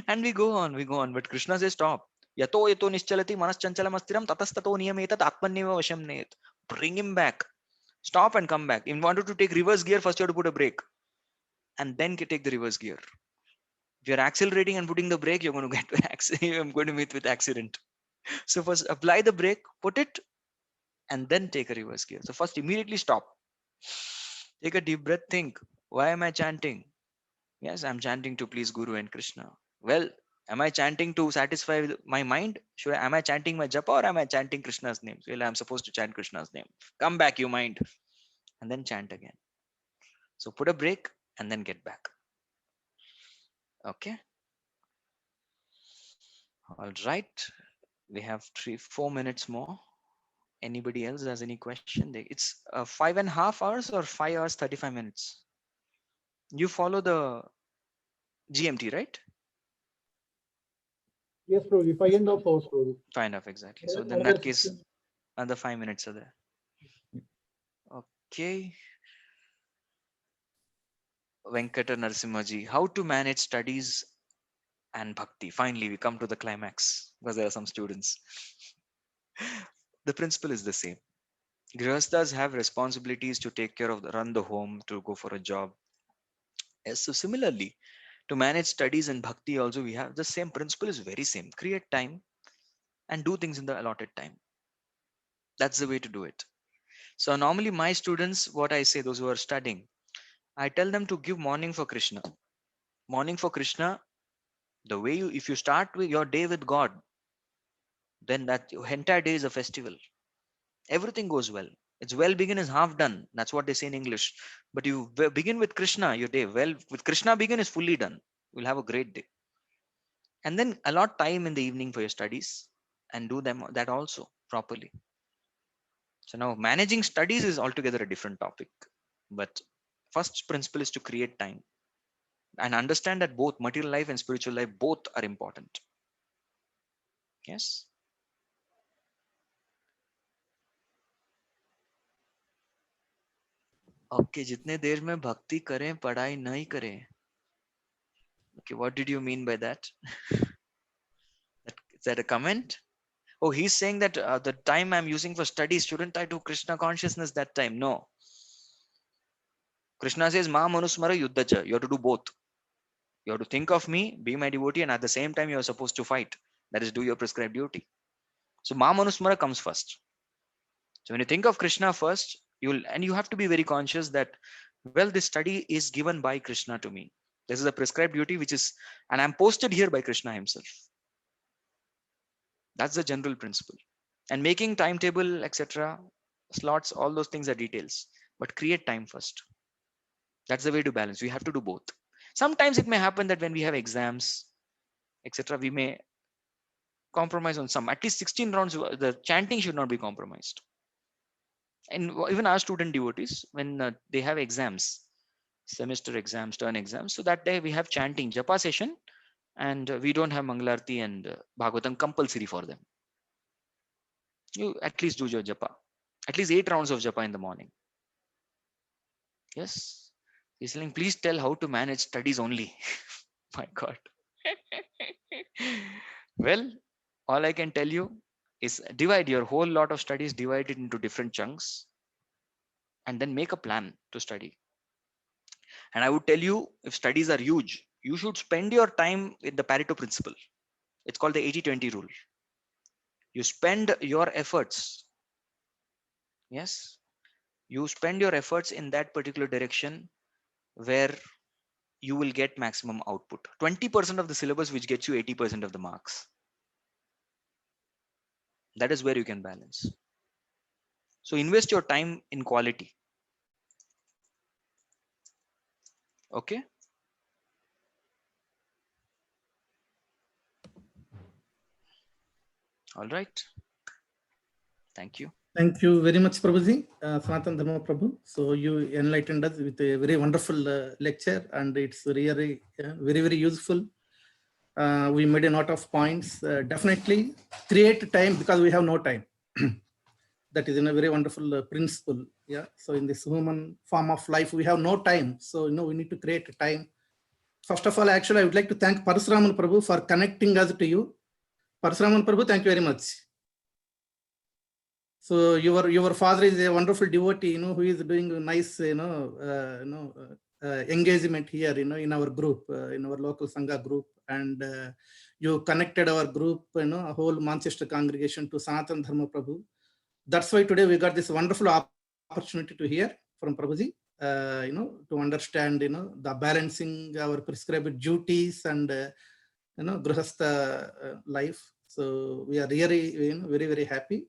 And we go on, we go on. But Krishna says stop. Yato yato nischalati manas chanchalam astiram tatastato niyam etat atmanyeva vasham neyat. Bring him back. Stop and come back. If you wanted to take reverse gear, first you have to put a brake. And then take the reverse gear. If you're accelerating and putting the brake, you're going to get I'm going to meet with accident. So first apply the brake, put it, and then take a reverse gear. So first immediately stop. Take a deep breath, think, why am I chanting? Yes, I'm chanting to please Guru and Krishna. Well, am I chanting to satisfy my mind? Am I chanting my japa or am I chanting Krishna's name? Well, I'm supposed to chant Krishna's name. Come back, you mind. And then chant again. So put a break and then get back. Okay. All right. We have 4 minutes more. Anybody else has any question? It's 5.5 hours or 5 hours 35 minutes. You follow the GMT, right? Yes, Prabhuji, 5.5 hours, Prabhuji. 5.5 exactly. So in Another that case, 16. another 5 minutes are there. Okay. Venkata Narasimhaji, how to manage studies and bhakti? Finally, we come to the climax because there are some students. The principle is the same. Grihasthas have responsibilities to take care of run the home, to go for a job. Yes, so similarly, to manage studies and bhakti also we have the same principle is very same. Create time and do things in the allotted time. That's the way to do it. So normally my students, what I say, those who are studying, I tell them to give morning for Krishna. Morning for Krishna, the way if you start with your day with God, then that entire day is a festival. Everything goes well. It's well begin is half done. That's what they say in English. But you begin with Krishna, your day. Well, with Krishna begin is fully done. You'll have a great day. And then allot time in the evening for your studies and do them that also properly. So now managing studies is altogether a different topic. But first principle is to create time and understand that both material life and spiritual life both are important. Yes. Okay, जितने देर में भक्ति करें पढ़ाई नहीं करें. Okay, what did you mean by that? Is that a comment? Oh, he's saying that the time I'm using for studies, shouldn't I do Krishna consciousness that time? No. Krishna says, Ma manusmara yuddhacha. You have to do both. You have to think of me, be my devotee, and at the same time, you are supposed to fight. That is, do your prescribed duty. So, Ma manusmara comes first. So, when you think of Krishna first, you have to be very conscious that, well, this study is given by Krishna to me. This is a prescribed duty, and I'm posted here by Krishna himself. That's the general principle. And making timetable, etc., slots, all those things are details. But create time first. That's the way to balance. We have to do both. Sometimes it may happen that when we have exams, etc., we may compromise on some. At least 16 rounds, the chanting should not be compromised. And even our student devotees, when they have exams, semester exams, turn exams, so that day we have chanting, japa session, and we don't have Mangalarti and Bhagavatam compulsory for them. You at least do your japa. At least 8 rounds of japa in the morning. Yes. He's saying, please tell how to manage studies only. My God. Well, all I can tell you is divide your whole lot of studies, divide it into different chunks, and then make a plan to study. And I would tell you, if studies are huge, you should spend your time with the Pareto principle. It's called the 80-20 rule. You spend your efforts, yes, You spend your efforts in that particular direction where you will get maximum output. 20% of the syllabus which gets you 80% of the marks. That is where you can balance. So invest your time in quality. Okay. All right. Thank you. Thank you very much, Prabhuji, Sanatan Dharma Prabhu. So you enlightened us with a very wonderful lecture, and it's really very, very useful. We made a lot of points. Definitely create time, because we have no time. That is in a very wonderful principle. Yeah. So in this human form of life, we have no time. So we need to create time. First of all, actually, I would like to thank Parasuraman Prabhu for connecting us to you. Parasuraman Prabhu, thank you very much. So your father is a wonderful devotee, who is doing a nice, engagement here, in our group, in our local Sangha group, and you connected our group, a whole Manchester congregation to Sanatan Dharma Prabhu. That's why today we got this wonderful opportunity to hear from Prabhuji, to understand, the balancing our prescribed duties and, grihastha life. So we are really, very, very happy.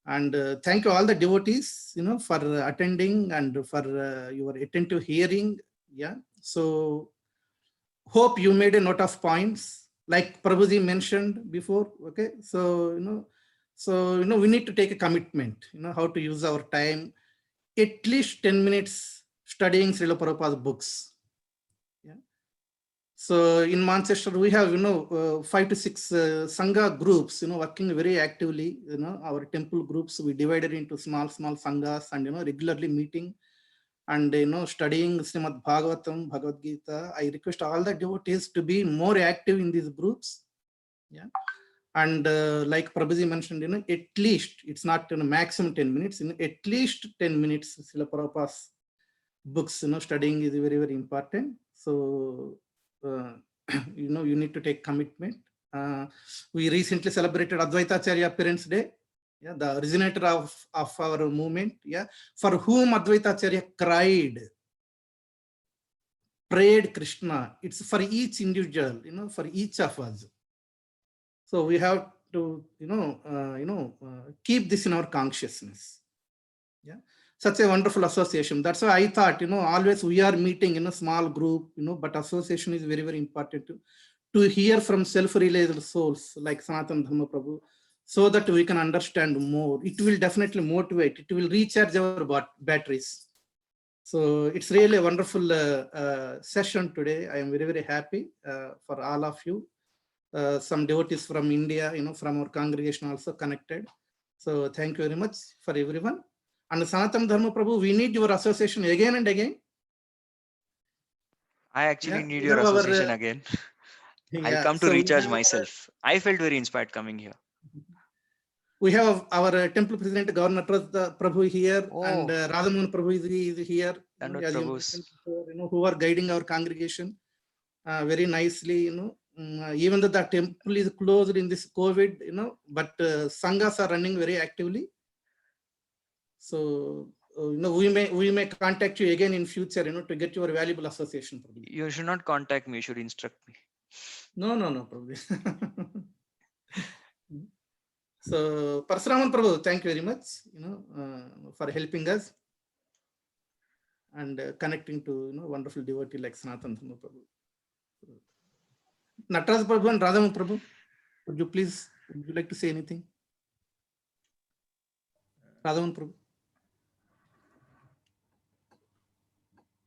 And thank you all the devotees, for attending and for your attentive hearing. Yeah. So hope you made a note of points like Prabhuji mentioned before. Okay. So, we need to take a commitment, how to use our time, at least 10 minutes studying Srila Prabhupada's books. Yeah. So in Manchester, we have, 5 to 6 Sangha groups, working very actively, our temple groups, we divided into small Sanghas and, regularly meeting and, studying Srimad Bhagavatam, Bhagavad Gita. I request all the devotees to be more active in these groups. Yeah. And like Prabhuji mentioned, at least, it's not maximum 10 minutes, at least 10 minutes, Srila Prabhupada's books, studying is very, very important. So, you need to take commitment. We recently celebrated Advaita Acharya Parents Day, yeah, the originator of our movement, yeah, for whom Advaita Acharya cried, prayed Krishna. It's for each individual, for each of us. So we have to, keep this in our consciousness. Yeah, such a wonderful association. That's why I thought, always we are meeting in a small group, but association is very, very important to hear from self-realized souls like Sanatan Dharma Prabhu, so that we can understand more. It will definitely motivate. It will recharge our batteries. So it's really a wonderful session today. I am very, very happy for all of you. Some devotees from India, from our congregation also connected. So thank you very much for everyone. And Sanatan Dharma Prabhu, we need your association again and again. I actually need your association again. I'll come to recharge myself. I felt very inspired coming here. We have our temple president, Governor Prabhu here, and Radhamohan Prabhu is here, who are guiding our congregation very nicely, even though the temple is closed in this COVID, but Sanghas are running very actively. So, we may contact you again in future, to get your valuable association. Prabhu. You should not contact me. You should instruct me. No, Prabhu. So, Parasuraman Prabhu, thank you very much, for helping us and connecting to, wonderful devotee like Sanatan Dharma Prabhu. Nataraj Prabhu and Radhamohan Prabhu, would you like to say anything? Radhamohan Prabhu.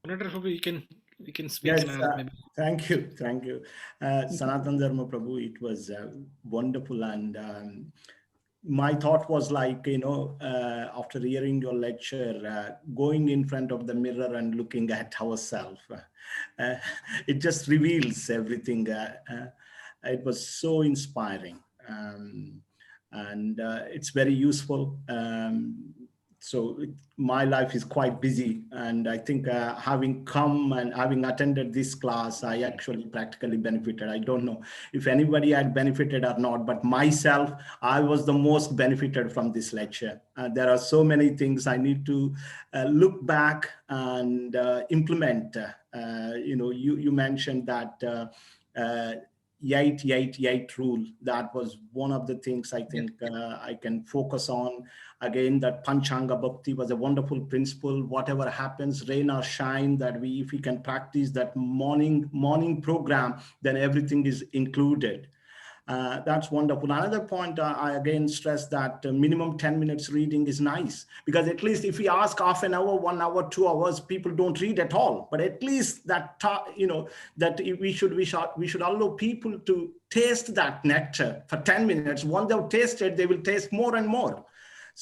You can speak. Yes, now, maybe. Thank you. Sanatan Dharma Prabhu, it was wonderful. And my thought was like, after hearing your lecture, going in front of the mirror and looking at ourselves, it just reveals everything. It was so inspiring. And it's very useful. So my life is quite busy, and I think having come and having attended this class, I actually practically benefited. I don't know if anybody had benefited or not, but myself, I was the most benefited from this lecture. There are so many things I need to look back and implement. You mentioned that 8-8-8 rule. That was one of the things I think I can focus on. Again, that Panchanga Bhakti was a wonderful principle. Whatever happens, rain or shine, that if we can practice that morning program, then everything is included. That's wonderful. Another point, I again stress that minimum 10 minutes reading is nice, because at least if we ask half an hour, 1 hour, 2 hours, people don't read at all. But at least that, that we should allow people to taste that nectar for 10 minutes. Once they've tasted, they will taste more and more.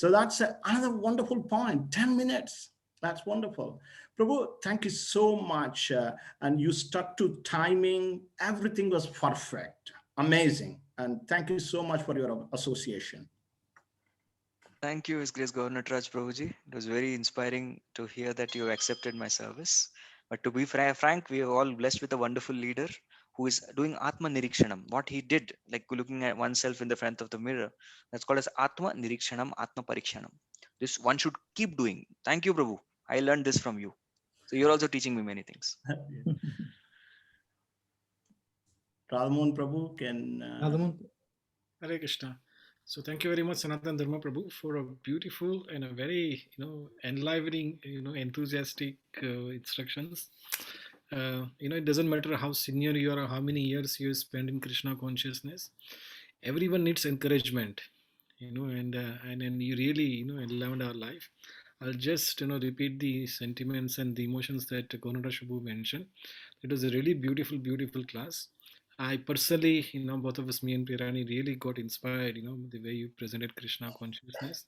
So that's another wonderful point, 10 minutes. That's wonderful. Prabhu, thank you so much. And you stuck to timing. Everything was perfect. Amazing. And thank you so much for your association. Thank you, His Grace Governor Raj Prabhuji. It was very inspiring to hear that you accepted my service. But to be frank, we are all blessed with a wonderful leader who is doing Atma Nirikshanam. What he did, like looking at oneself in the front of the mirror, that's called as Atma Nirikshanam, Atma Parikshanam. This one should keep doing. Thank you, Prabhu. I learned this from you. So you're also teaching me many things. Radhamohan Prabhu can... Hare Krishna. So thank you very much, Sanatana Dharma Prabhu, for a beautiful and a very, enlivening, enthusiastic instructions. It doesn't matter how senior you are or how many years you spend in Krishna consciousness. Everyone needs encouragement, and you really, enlivened our life. I'll just, repeat the sentiments and the emotions that Governor Shubhu mentioned. It was a really beautiful, beautiful class. I personally, both of us, me and Pirani, really got inspired, the way you presented Krishna consciousness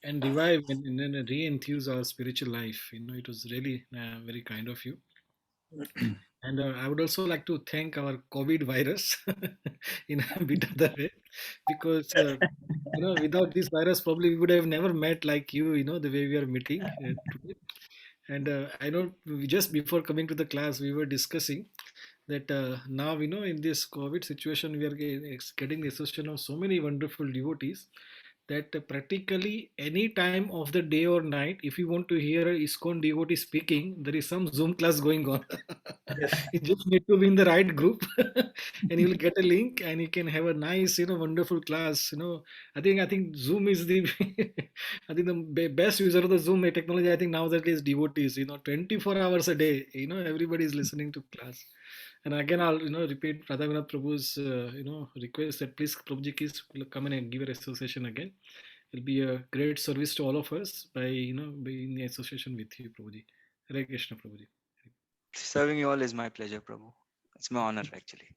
and revive and re-enthuse our spiritual life. It was really very kind of you. And I would also like to thank our COVID virus in a bit other way, because, without this virus, probably we would have never met like you, the way we are meeting today. And I know just before coming to the class, we were discussing that now, in this COVID situation, we are getting the association of so many wonderful devotees that practically any time of the day or night, if you want to hear a ISKCON devotee speaking, there is some Zoom class going on. You just need to be in the right group and you will get a link and you can have a nice, wonderful class. I think Zoom is the, I think the best user of the Zoom technology, I think now that is devotees, 24 hours a day, everybody is listening to class. And again, I'll repeat Radhavinath Prabhu's request that please Prabhuji please come in and give an association again. It'll be a great service to all of us by being in association with you, Prabhuji. Hare Krishna, Prabhuji. Serving you all is my pleasure, Prabhu. It's my honor, actually.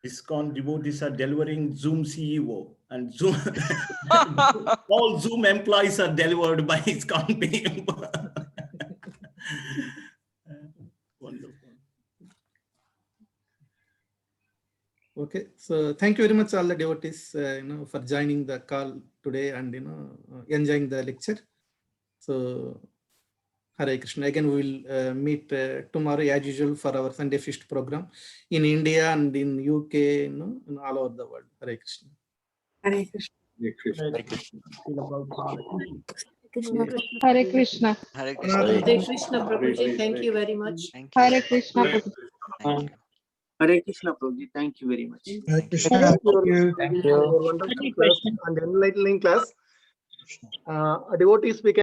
ISKCON devotees are delivering Zoom CEO, and Zoom all Zoom employees are delivered by ISKCON team. Wonderful. Okay, so thank you very much all the devotees, for joining the call today and enjoying the lecture. So Hare Krishna. Again, we will meet tomorrow as usual for our Sunday Feast program in India and in UK, all over the world. Hare Krishna. Hare Krishna. Hare Krishna. Hare Krishna. Hare Krishna. Hare Hare Krishna. Krishna, Prabhuji. Thank you very much. Thank you. Hare Krishna. Thank you. Hare Krishna, Prabhuji. Thank you very much. Thank you. Thank you. Wonderful class and enlightening class. Devotees, we can